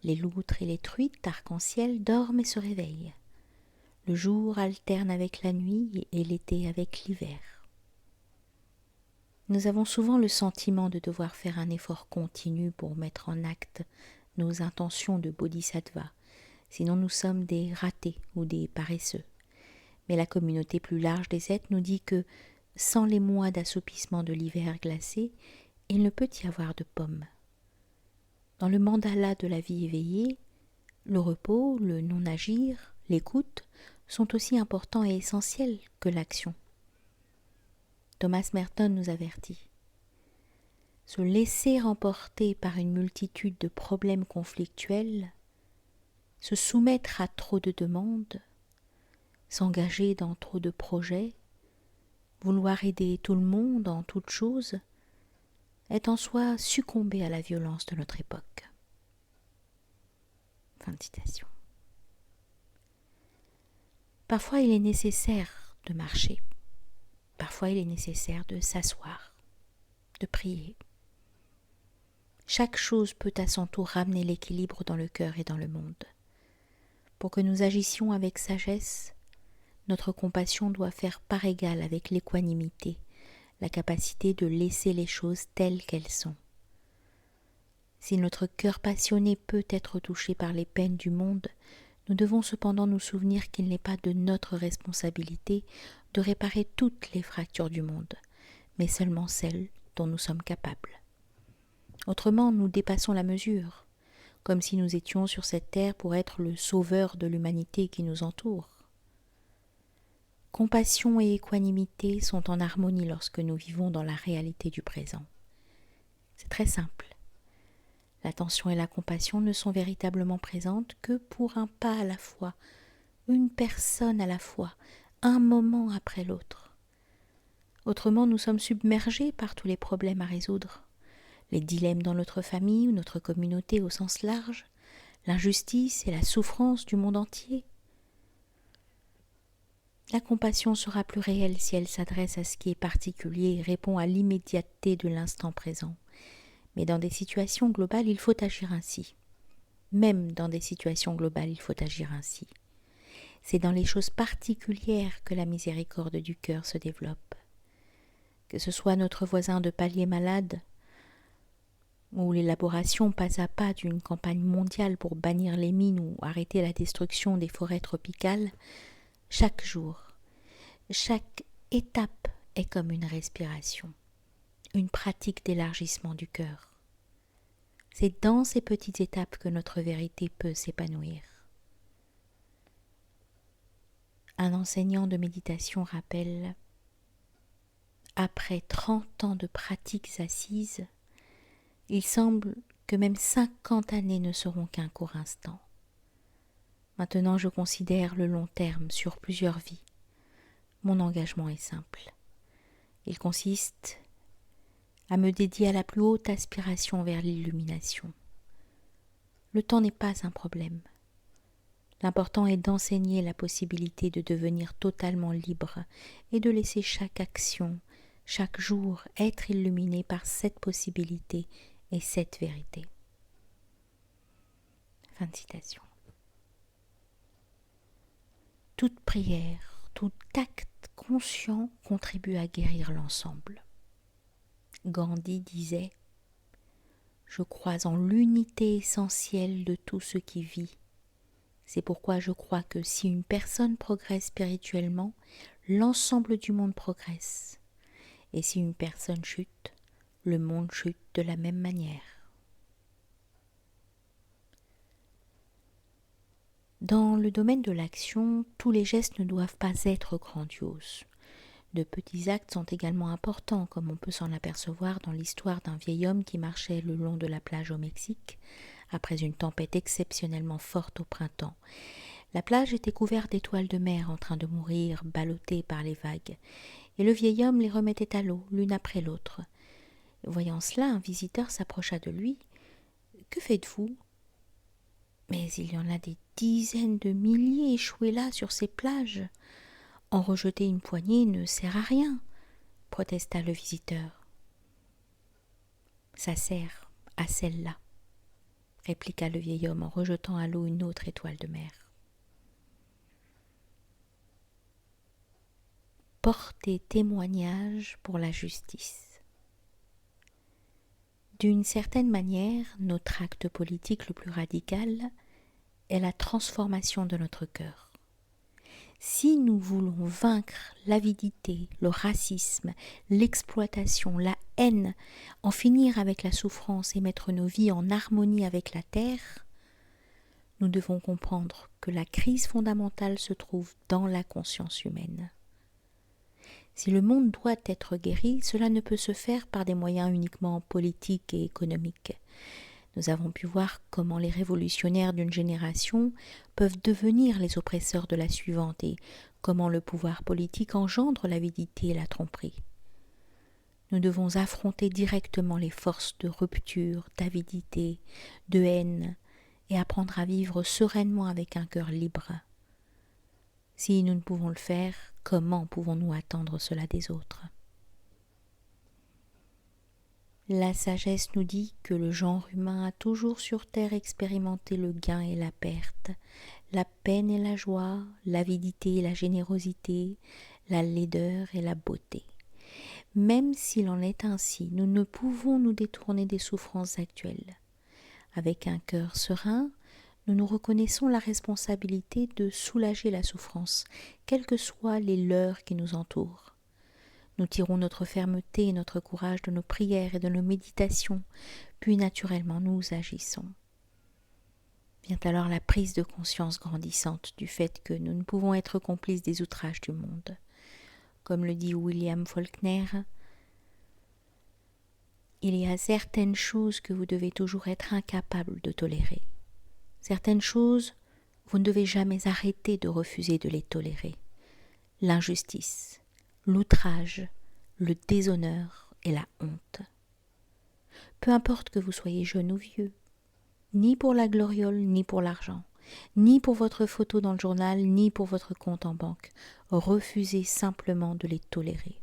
Les loutres et les truites arc-en-ciel dorment et se réveillent. Le jour alterne avec la nuit et l'été avec l'hiver. Nous avons souvent le sentiment de devoir faire un effort continu pour mettre en acte nos intentions de bodhisattva, sinon nous sommes des ratés ou des paresseux. Mais la communauté plus large des êtres nous dit que, sans les mois d'assoupissement de l'hiver glacé, il ne peut y avoir de pommes. Dans le mandala de la vie éveillée, le repos, le non-agir, l'écoute sont aussi importants et essentiels que l'action. Thomas Merton nous avertit. Se laisser emporter par une multitude de problèmes conflictuels, se soumettre à trop de demandes, s'engager dans trop de projets, vouloir aider tout le monde en toutes choses, est en soi succomber à la violence de notre époque. Fin de citation. Parfois il est nécessaire de marcher, parfois il est nécessaire de s'asseoir, de prier. Chaque chose peut à son tour ramener l'équilibre dans le cœur et dans le monde. Pour que nous agissions avec sagesse, notre compassion doit faire part égale avec l'équanimité, la capacité de laisser les choses telles qu'elles sont. Si notre cœur passionné peut être touché par les peines du monde, nous devons cependant nous souvenir qu'il n'est pas de notre responsabilité de réparer toutes les fractures du monde, mais seulement celles dont nous sommes capables. Autrement, nous dépassons la mesure, comme si nous étions sur cette terre pour être le sauveur de l'humanité qui nous entoure. Compassion et équanimité sont en harmonie lorsque nous vivons dans la réalité du présent. C'est très simple. L'attention et la compassion ne sont véritablement présentes que pour un pas à la fois, une personne à la fois, un moment après l'autre. Autrement, nous sommes submergés par tous les problèmes à résoudre, les dilemmes dans notre famille ou notre communauté au sens large, l'injustice et la souffrance du monde entier. La compassion sera plus réelle si elle s'adresse à ce qui est particulier et répond à l'immédiateté de l'instant présent. Mais dans des situations globales, il faut agir ainsi. Même dans des situations globales, il faut agir ainsi. C'est dans les choses particulières que la miséricorde du cœur se développe. Que ce soit notre voisin de palier malade, ou l'élaboration pas à pas d'une campagne mondiale pour bannir les mines ou arrêter la destruction des forêts tropicales, chaque jour, chaque étape est comme une respiration, une pratique d'élargissement du cœur. C'est dans ces petites étapes que notre vérité peut s'épanouir. Un enseignant de méditation rappelle « Après 30 ans de pratiques assises, il semble que même 50 années ne seront qu'un court instant. Maintenant je considère le long terme sur plusieurs vies. Mon engagement est simple. Il consiste à me dédier à la plus haute aspiration vers l'illumination. Le temps n'est pas un problème. L'important est d'enseigner la possibilité de devenir totalement libre et de laisser chaque action chaque jour être illuminé par cette possibilité et cette vérité. Fin de citation. Toute prière, tout acte conscient contribue à guérir l'ensemble. Gandhi disait « Je crois en l'unité essentielle de tout ce qui vit. C'est pourquoi je crois que si une personne progresse spirituellement, l'ensemble du monde progresse. Et si une personne chute, le monde chute de la même manière. » Dans le domaine de l'action, tous les gestes ne doivent pas être grandioses. De petits actes sont également importants, comme on peut s'en apercevoir dans l'histoire d'un vieil homme qui marchait le long de la plage au Mexique, après une tempête exceptionnellement forte au printemps. La plage était couverte d'étoiles de mer en train de mourir, ballottées par les vagues, et le vieil homme les remettait à l'eau, l'une après l'autre. Voyant cela, un visiteur s'approcha de lui. « Que faites-vous » ?»« Mais il y en a des dizaines de milliers échoués là sur ces plages. En rejeter une poignée ne sert à rien, » protesta le visiteur. « Ça sert à celle-là, » répliqua le vieil homme en rejetant à l'eau une autre étoile de mer. Porter témoignage pour la justice. D'une certaine manière, notre acte politique le plus radical est la transformation de notre cœur. Si nous voulons vaincre l'avidité, le racisme, l'exploitation, la haine, en finir avec la souffrance et mettre nos vies en harmonie avec la terre, nous devons comprendre que la crise fondamentale se trouve dans la conscience humaine. Si le monde doit être guéri, cela ne peut se faire par des moyens uniquement politiques et économiques. Nous avons pu voir comment les révolutionnaires d'une génération peuvent devenir les oppresseurs de la suivante et comment le pouvoir politique engendre l'avidité et la tromperie. Nous devons affronter directement les forces de rupture, d'avidité, de haine et apprendre à vivre sereinement avec un cœur libre. Si nous ne pouvons le faire, comment pouvons-nous attendre cela des autres ? La sagesse nous dit que le genre humain a toujours sur terre expérimenté le gain et la perte, la peine et la joie, l'avidité et la générosité, la laideur et la beauté. Même s'il en est ainsi, nous ne pouvons nous détourner des souffrances actuelles. Avec un cœur serein, nous nous reconnaissons la responsabilité de soulager la souffrance, quels que soient les leurs qui nous entourent. Nous tirons notre fermeté et notre courage de nos prières et de nos méditations, puis naturellement nous agissons. Vient alors la prise de conscience grandissante du fait que nous ne pouvons être complices des outrages du monde. Comme le dit William Faulkner, il y a certaines choses que vous devez toujours être incapable de tolérer. Certaines choses, vous ne devez jamais arrêter de refuser de les tolérer. L'injustice, l'outrage, le déshonneur et la honte. Peu importe que vous soyez jeune ou vieux, ni pour la gloriole, ni pour l'argent, ni pour votre photo dans le journal, ni pour votre compte en banque, refusez simplement de les tolérer.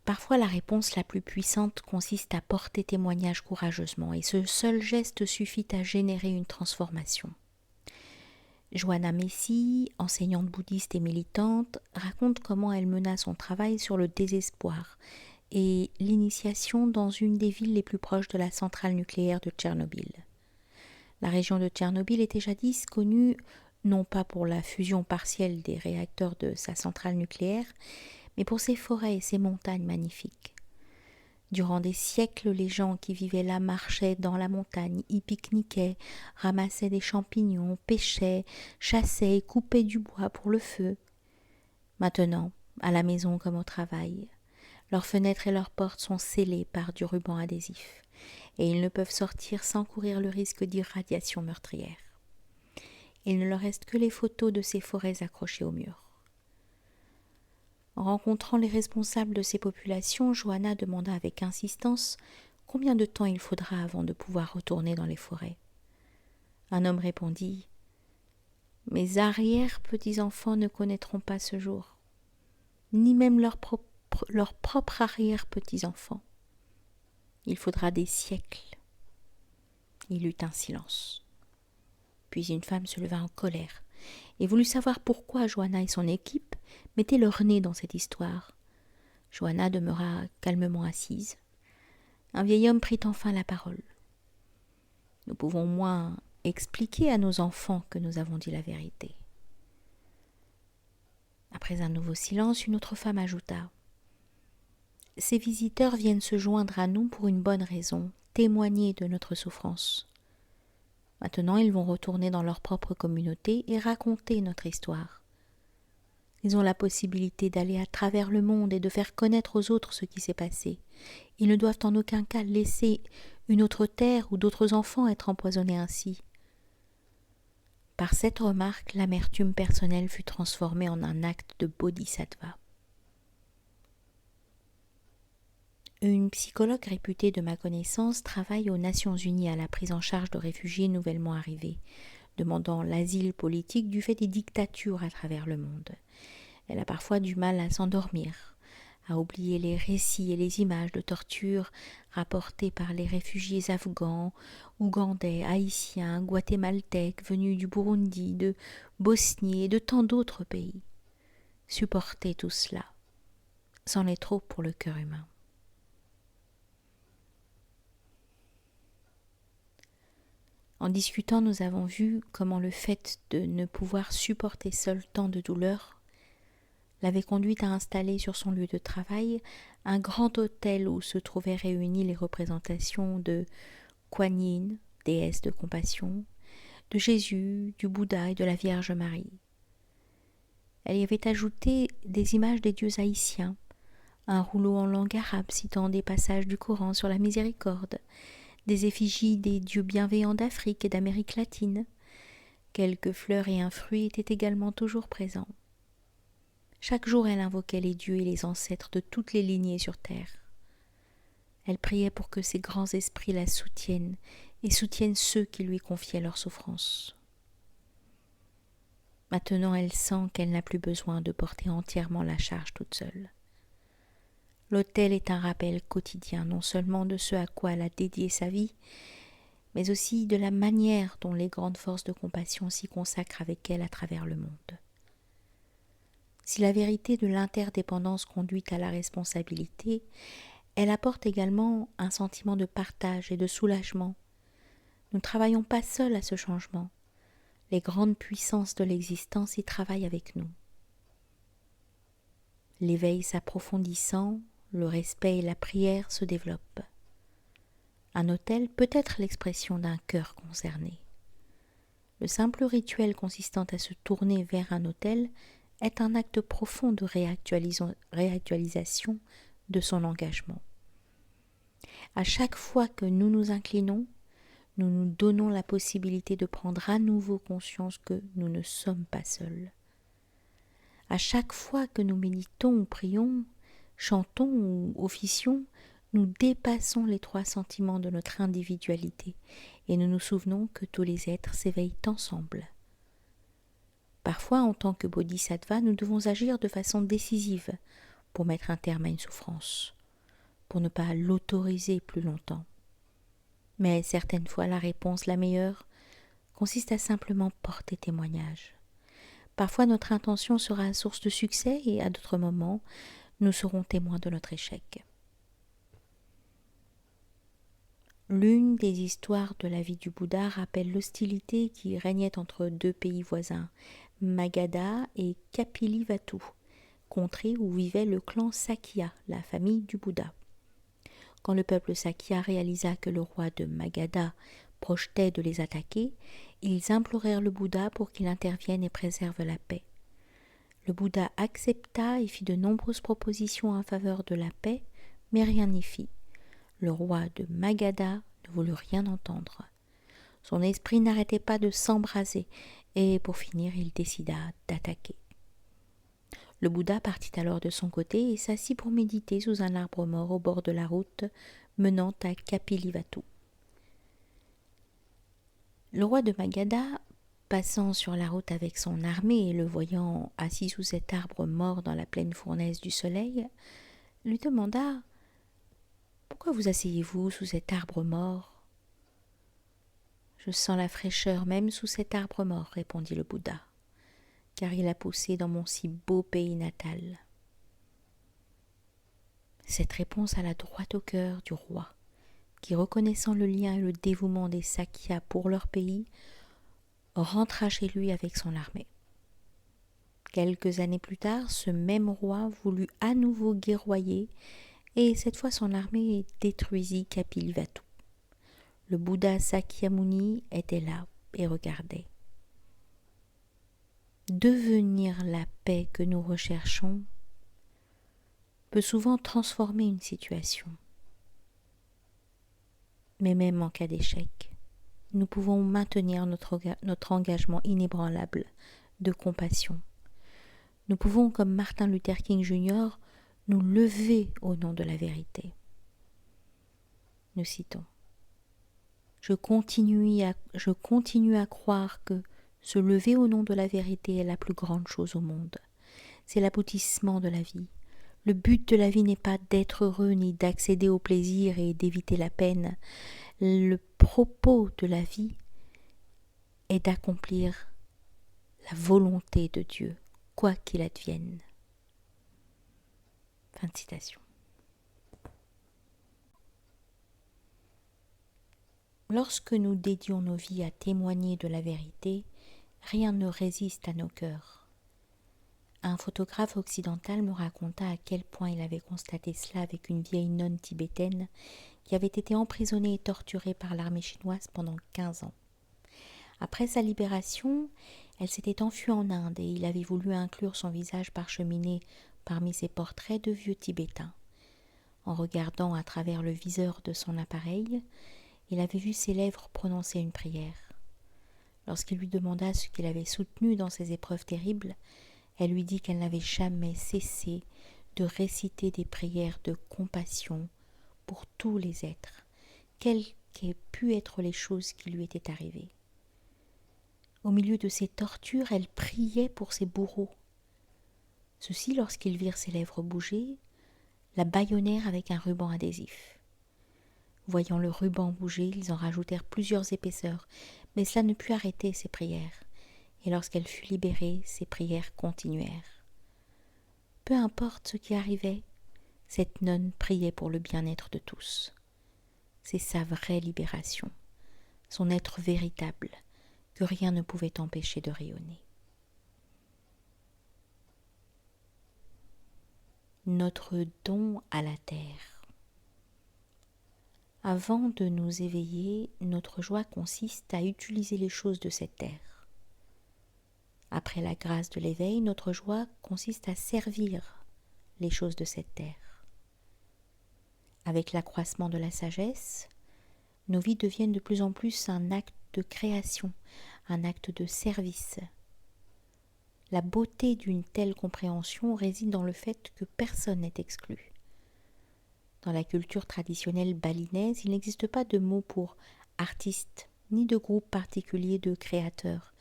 Parfois, la réponse la plus puissante consiste à porter témoignage courageusement, et ce seul geste suffit à générer une transformation. Joanna Macy, enseignante bouddhiste et militante, raconte comment elle mena son travail sur le désespoir et l'initiation dans une des villes les plus proches de la centrale nucléaire de Tchernobyl. La région de Tchernobyl était jadis connue non pas pour la fusion partielle des réacteurs de sa centrale nucléaire, mais pour ses forêts et ses montagnes magnifiques. Durant des siècles, les gens qui vivaient là marchaient dans la montagne, y pique-niquaient, ramassaient des champignons, pêchaient, chassaient et coupaient du bois pour le feu. Maintenant, à la maison comme au travail, leurs fenêtres et leurs portes sont scellées par du ruban adhésif, et ils ne peuvent sortir sans courir le risque d'irradiation meurtrière. Il ne leur reste que les photos de ces forêts accrochées au mur. En rencontrant les responsables de ces populations, Joanna demanda avec insistance combien de temps il faudra avant de pouvoir retourner dans les forêts. Un homme répondit « Mes arrière-petits-enfants ne connaîtront pas ce jour, ni même leurs propres arrière-petits-enfants. Il faudra des siècles. Il eut un silence. Puis une femme se leva en colère et voulut savoir pourquoi Johanna et son équipe mettaient leur nez dans cette histoire. Johanna demeura calmement assise. Un vieil homme prit enfin la parole. Nous pouvons moins expliquer à nos enfants que nous avons dit la vérité. Après un nouveau silence, une autre femme ajouta : Ces visiteurs viennent se joindre à nous pour une bonne raison, témoigner de notre souffrance. Maintenant, ils vont retourner dans leur propre communauté et raconter notre histoire. Ils ont la possibilité d'aller à travers le monde et de faire connaître aux autres ce qui s'est passé. Ils ne doivent en aucun cas laisser une autre terre ou d'autres enfants être empoisonnés ainsi. Par cette remarque, l'amertume personnelle fut transformée en un acte de bodhisattva. Une psychologue réputée de ma connaissance travaille aux Nations Unies à la prise en charge de réfugiés nouvellement arrivés, demandant l'asile politique du fait des dictatures à travers le monde. Elle a parfois du mal à s'endormir, à oublier les récits et les images de torture rapportés par les réfugiés afghans, ougandais, haïtiens, guatémaltèques venus du Burundi, de Bosnie et de tant d'autres pays. Supporter tout cela, c'en est trop pour le cœur humain. En discutant, nous avons vu comment le fait de ne pouvoir supporter seul tant de douleur l'avait conduite à installer sur son lieu de travail un grand autel où se trouvaient réunies les représentations de Kuan Yin, déesse de compassion, de Jésus, du Bouddha et de la Vierge Marie. Elle y avait ajouté des images des dieux haïtiens, un rouleau en langue arabe citant des passages du Coran sur la miséricorde, des effigies des dieux bienveillants d'Afrique et d'Amérique latine. Quelques fleurs et un fruit étaient également toujours présents. Chaque jour, elle invoquait les dieux et les ancêtres de toutes les lignées sur terre. Elle priait pour que ces grands esprits la soutiennent et soutiennent ceux qui lui confiaient leurs souffrances. Maintenant, elle sent qu'elle n'a plus besoin de porter entièrement la charge toute seule. L'autel est un rappel quotidien non seulement de ce à quoi elle a dédié sa vie, mais aussi de la manière dont les grandes forces de compassion s'y consacrent avec elle à travers le monde. Si la vérité de l'interdépendance conduit à la responsabilité, elle apporte également un sentiment de partage et de soulagement. Nous ne travaillons pas seuls à ce changement. Les grandes puissances de l'existence y travaillent avec nous. L'éveil s'approfondissant, le respect et la prière se développent. Un autel peut être l'expression d'un cœur concerné. Le simple rituel consistant à se tourner vers un autel est un acte profond de réactualisation de son engagement. À chaque fois que nous nous inclinons, nous nous donnons la possibilité de prendre à nouveau conscience que nous ne sommes pas seuls. À chaque fois que nous méditons ou prions, chantons ou officions, nous dépassons les trois sentiments de notre individualité et nous nous souvenons que tous les êtres s'éveillent ensemble. Parfois, en tant que bodhisattva, nous devons agir de façon décisive pour mettre un terme à une souffrance, pour ne pas l'autoriser plus longtemps. Mais certaines fois, la réponse la meilleure consiste à simplement porter témoignage. Parfois, notre intention sera source de succès et à d'autres moments, nous serons témoins de notre échec. L'une des histoires de la vie du Bouddha rappelle l'hostilité qui régnait entre deux pays voisins, Magadha et Kapilavatthu, contrées où vivait le clan Sakya, la famille du Bouddha. Quand le peuple Sakya réalisa que le roi de Magadha projetait de les attaquer, ils implorèrent le Bouddha pour qu'il intervienne et préserve la paix. Le Bouddha accepta et fit de nombreuses propositions en faveur de la paix, mais rien n'y fit. Le roi de Magadha ne voulut rien entendre. Son esprit n'arrêtait pas de s'embraser, et pour finir, il décida d'attaquer. Le Bouddha partit alors de son côté et s'assit pour méditer sous un arbre mort au bord de la route menant à Kapilavatthu. Le roi de Magadha passant sur la route avec son armée et le voyant assis sous cet arbre mort dans la pleine fournaise du soleil, lui demanda « Pourquoi vous asseyez-vous sous cet arbre mort ?»« Je sens la fraîcheur même sous cet arbre mort, répondit le Bouddha, car il a poussé dans mon si beau pays natal. » Cette réponse alla droit au cœur du roi, qui, reconnaissant le lien et le dévouement des Sakyas pour leur pays, rentra chez lui avec son armée. Quelques années plus tard, ce même roi voulut à nouveau guerroyer, et cette fois son armée détruisit Kapilavatthu. Le Bouddha Sakyamuni était là et regardait. Devenir la paix que nous recherchons peut souvent transformer une situation. Mais même en cas d'échec, nous pouvons maintenir notre engagement inébranlable de compassion. Nous pouvons, comme Martin Luther King Jr., nous lever au nom de la vérité. Nous citons : Je continue à croire que se lever au nom de la vérité est la plus grande chose au monde. C'est l'aboutissement de la vie. Le but de la vie n'est pas d'être heureux ni d'accéder au plaisir et d'éviter la peine. Le propos de la vie est d'accomplir la volonté de Dieu, quoi qu'il advienne. Fin de citation. Lorsque nous dédions nos vies à témoigner de la vérité, rien ne résiste à nos cœurs. Un photographe occidental me raconta à quel point il avait constaté cela avec une vieille nonne tibétaine qui avait été emprisonnée et torturée par l'armée chinoise pendant 15 ans. Après sa libération, elle s'était enfuie en Inde et il avait voulu inclure son visage parcheminé parmi ses portraits de vieux Tibétains. En regardant à travers le viseur de son appareil, il avait vu ses lèvres prononcer une prière. Lorsqu'il lui demanda ce qu'il avait soutenu dans ces épreuves terribles, elle lui dit qu'elle n'avait jamais cessé de réciter des prières de compassion pour tous les êtres, quelles qu'aient pu être les choses qui lui étaient arrivées. Au milieu de ces tortures, elle priait pour ses bourreaux. Ceux-ci, lorsqu'ils virent ses lèvres bouger, la bâillonnèrent avec un ruban adhésif. Voyant le ruban bouger, ils en rajoutèrent plusieurs épaisseurs, mais cela ne put arrêter ses prières. Et lorsqu'elle fut libérée, ses prières continuèrent. Peu importe ce qui arrivait, cette nonne priait pour le bien-être de tous. C'est sa vraie libération, son être véritable, que rien ne pouvait empêcher de rayonner. Notre don à la terre. Avant de nous éveiller, notre joie consiste à utiliser les choses de cette terre. Après la grâce de l'éveil, notre joie consiste à servir les choses de cette terre. Avec l'accroissement de la sagesse, nos vies deviennent de plus en plus un acte de création, un acte de service. La beauté d'une telle compréhension réside dans le fait que personne n'est exclu. Dans la culture traditionnelle balinaise, il n'existe pas de mot pour artiste, ni de groupe particulier de créateurs,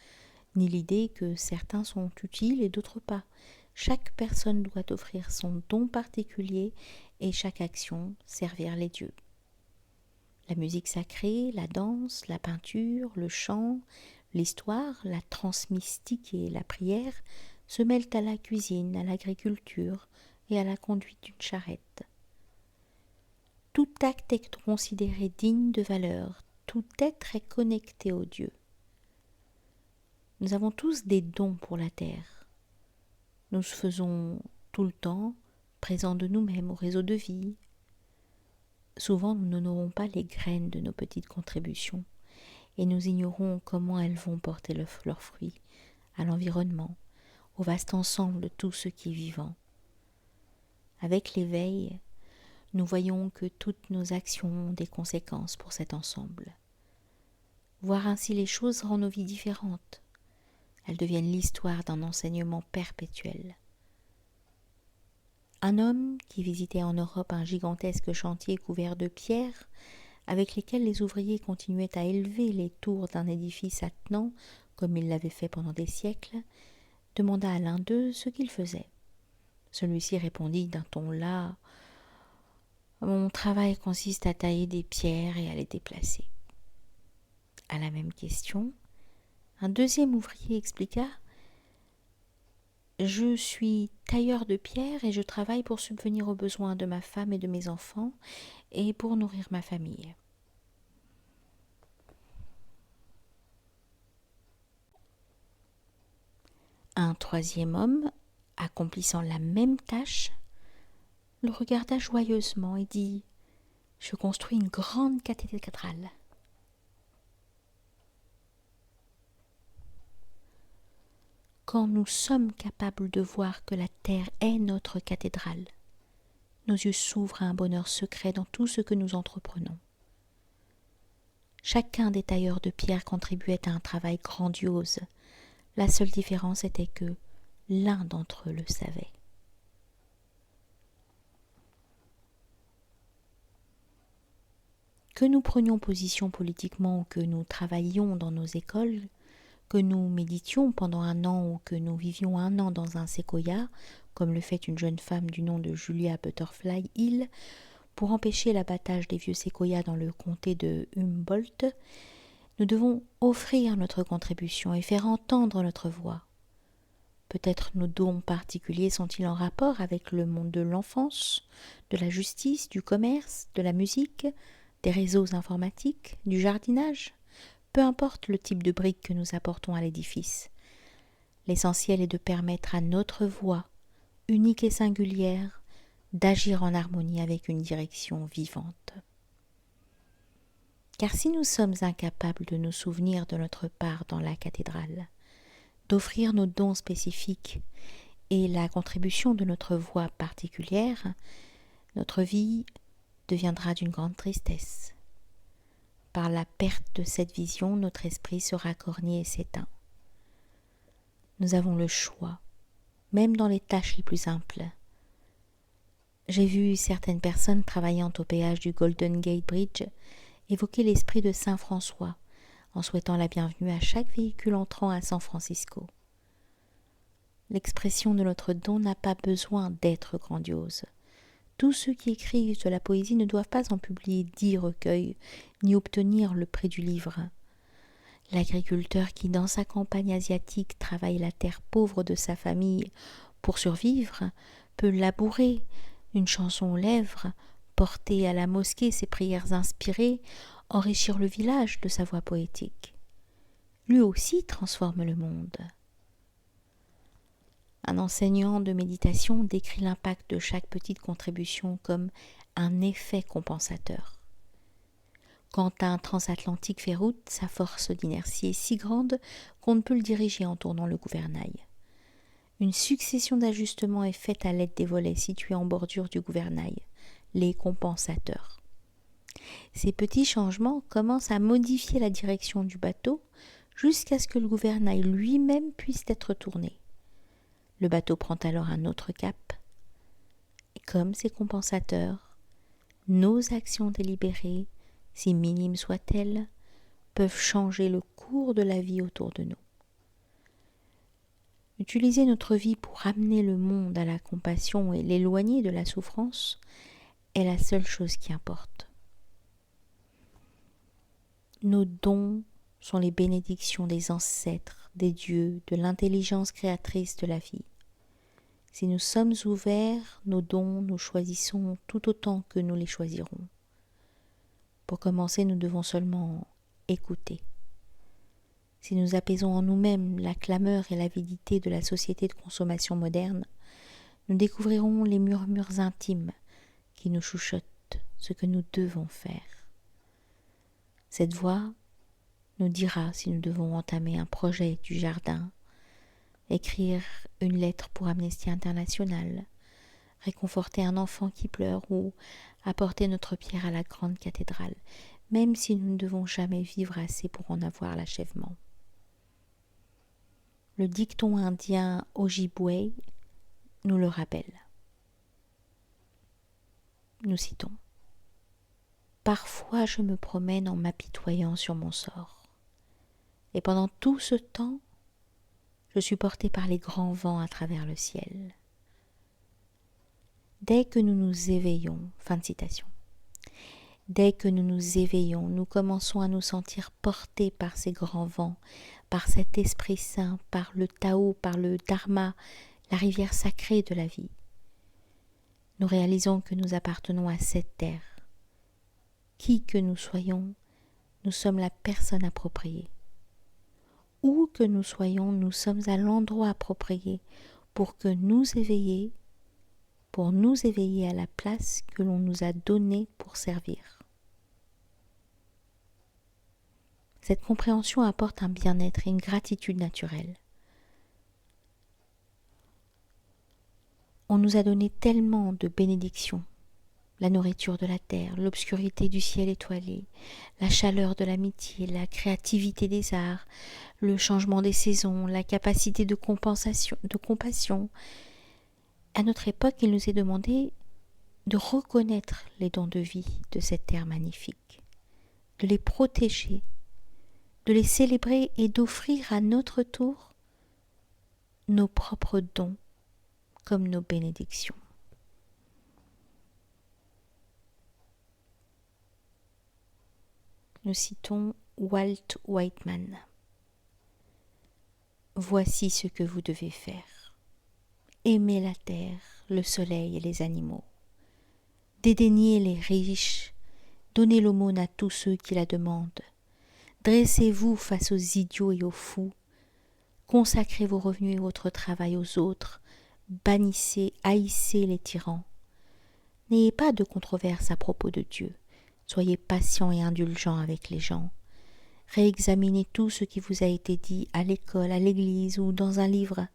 ni l'idée que certains sont utiles et d'autres pas. Chaque personne doit offrir son don particulier et chaque action servir les dieux. La musique sacrée, la danse, la peinture, le chant, l'histoire, la transe mystique et la prière se mêlent à la cuisine, à l'agriculture et à la conduite d'une charrette. Tout acte est considéré digne de valeur, tout être est connecté au Dieu. Nous avons tous des dons pour la terre. Nous faisons tout le temps présent de nous-mêmes au réseau de vie. Souvent, nous n'honorons pas les graines de nos petites contributions et nous ignorons comment elles vont porter leurs fruits à l'environnement, au vaste ensemble de tout ce qui est vivant. Avec l'éveil, nous voyons que toutes nos actions ont des conséquences pour cet ensemble. Voir ainsi les choses rend nos vies différentes. Elles deviennent l'histoire d'un enseignement perpétuel. Un homme qui visitait en Europe un gigantesque chantier couvert de pierres avec lesquelles les ouvriers continuaient à élever les tours d'un édifice attenant comme il l'avait fait pendant des siècles, demanda à l'un d'eux ce qu'il faisait. Celui-ci répondit d'un ton las: « Mon travail consiste à tailler des pierres et à les déplacer. » À la même question, un deuxième ouvrier expliqua: « Je suis tailleur de pierres et je travaille pour subvenir aux besoins de ma femme et de mes enfants et pour nourrir ma famille. » Un troisième homme, accomplissant la même tâche, le regarda joyeusement et dit: « Je construis une grande cathédrale. » Quand nous sommes capables de voir que la terre est notre cathédrale, nos yeux s'ouvrent à un bonheur secret dans tout ce que nous entreprenons. Chacun des tailleurs de pierre contribuait à un travail grandiose. La seule différence était que l'un d'entre eux le savait. Que nous prenions position politiquement ou que nous travaillions dans nos écoles, que nous méditions pendant un an ou que nous vivions un an dans un séquoia, comme le fait une jeune femme du nom de Julia Butterfly Hill, pour empêcher l'abattage des vieux séquoias dans le comté de Humboldt, nous devons offrir notre contribution et faire entendre notre voix. Peut-être nos dons particuliers sont-ils en rapport avec le monde de l'enfance, de la justice, du commerce, de la musique, des réseaux informatiques, du jardinage. Peu importe le type de briques que nous apportons à l'édifice. L'essentiel est de permettre à notre voix, unique et singulière, d'agir en harmonie avec une direction vivante. Car si nous sommes incapables de nous souvenir de notre part dans la cathédrale, d'offrir nos dons spécifiques et la contribution de notre voix particulière, notre vie deviendra d'une grande tristesse. Par la perte de cette vision, notre esprit sera corné et s'éteint. Nous avons le choix, même dans les tâches les plus simples. J'ai vu certaines personnes travaillant au péage du Golden Gate Bridge évoquer l'esprit de Saint François en souhaitant la bienvenue à chaque véhicule entrant à San Francisco. L'expression de notre don n'a pas besoin d'être grandiose. Tous ceux qui écrivent de la poésie ne doivent pas en publier 10 recueils, ni obtenir le prix du livre. L'agriculteur qui, dans sa campagne asiatique, travaille la terre pauvre de sa famille pour survivre, peut labourer, une chanson aux lèvres, porter à la mosquée ses prières inspirées, enrichir le village de sa voix poétique. Lui aussi transforme le monde. Un enseignant de méditation décrit l'impact de chaque petite contribution comme un effet compensateur. Quand un transatlantique fait route, sa force d'inertie est si grande qu'on ne peut le diriger en tournant le gouvernail. Une succession d'ajustements est faite à l'aide des volets situés en bordure du gouvernail, les compensateurs. Ces petits changements commencent à modifier la direction du bateau jusqu'à ce que le gouvernail lui-même puisse être tourné. Le bateau prend alors un autre cap. Et comme ces compensateurs, nos actions délibérées, si minimes soient-elles, peuvent changer le cours de la vie autour de nous. Utiliser notre vie pour ramener le monde à la compassion et l'éloigner de la souffrance est la seule chose qui importe. Nos dons sont les bénédictions des ancêtres, des dieux, de l'intelligence créatrice de la vie. Si nous sommes ouverts, nos dons, nous choisissons tout autant que nous les choisirons. Pour commencer, nous devons seulement écouter. Si nous apaisons en nous-mêmes la clameur et l'avidité de la société de consommation moderne, nous découvrirons les murmures intimes qui nous chuchotent ce que nous devons faire. Cette voix nous dira si nous devons entamer un projet du jardin, écrire une lettre pour Amnesty International, réconforter un enfant qui pleure ou apporter notre pierre à la grande cathédrale, même si nous ne devons jamais vivre assez pour en avoir l'achèvement. Le dicton indien Ojibwe nous le rappelle. Nous citons: « Parfois je me promène en m'apitoyant sur mon sort. Et pendant tout ce temps, je suis portée par les grands vents à travers le ciel. Dès que nous nous éveillons, fin de citation. Dès que nous nous éveillons, nous commençons à nous sentir portés par ces grands vents, par cet Esprit Saint, par le Tao, par le Dharma, la rivière sacrée de la vie. Nous réalisons que nous appartenons à cette terre. Qui que nous soyons, nous sommes la personne appropriée. Où que nous soyons, nous sommes à l'endroit approprié pour nous éveiller à la place que l'on nous a donnée pour servir. Cette compréhension apporte un bien-être et une gratitude naturelle. On nous a donné tellement de bénédictions, la nourriture de la terre, l'obscurité du ciel étoilé, la chaleur de l'amitié, la créativité des arts, le changement des saisons, la capacité de compassion. À notre époque, il nous est demandé de reconnaître les dons de vie de cette terre magnifique, de les protéger, de les célébrer et d'offrir à notre tour nos propres dons comme nos bénédictions. Nous citons Walt Whitman. Voici ce que vous devez faire. Aimez la terre, le soleil et les animaux. Dédaignez les riches, donnez l'aumône à tous ceux qui la demandent. Dressez-vous face aux idiots et aux fous. Consacrez vos revenus et votre travail aux autres. Haïssez les tyrans. N'ayez pas de controverse à propos de Dieu. Soyez patient et indulgent avec les gens. Réexaminez tout ce qui vous a été dit à l'école, à l'église ou dans un livre.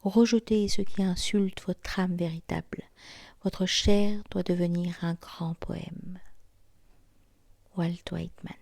Rejetez ce qui insulte votre âme véritable. Votre chair doit devenir un grand poème. Walt Whitman.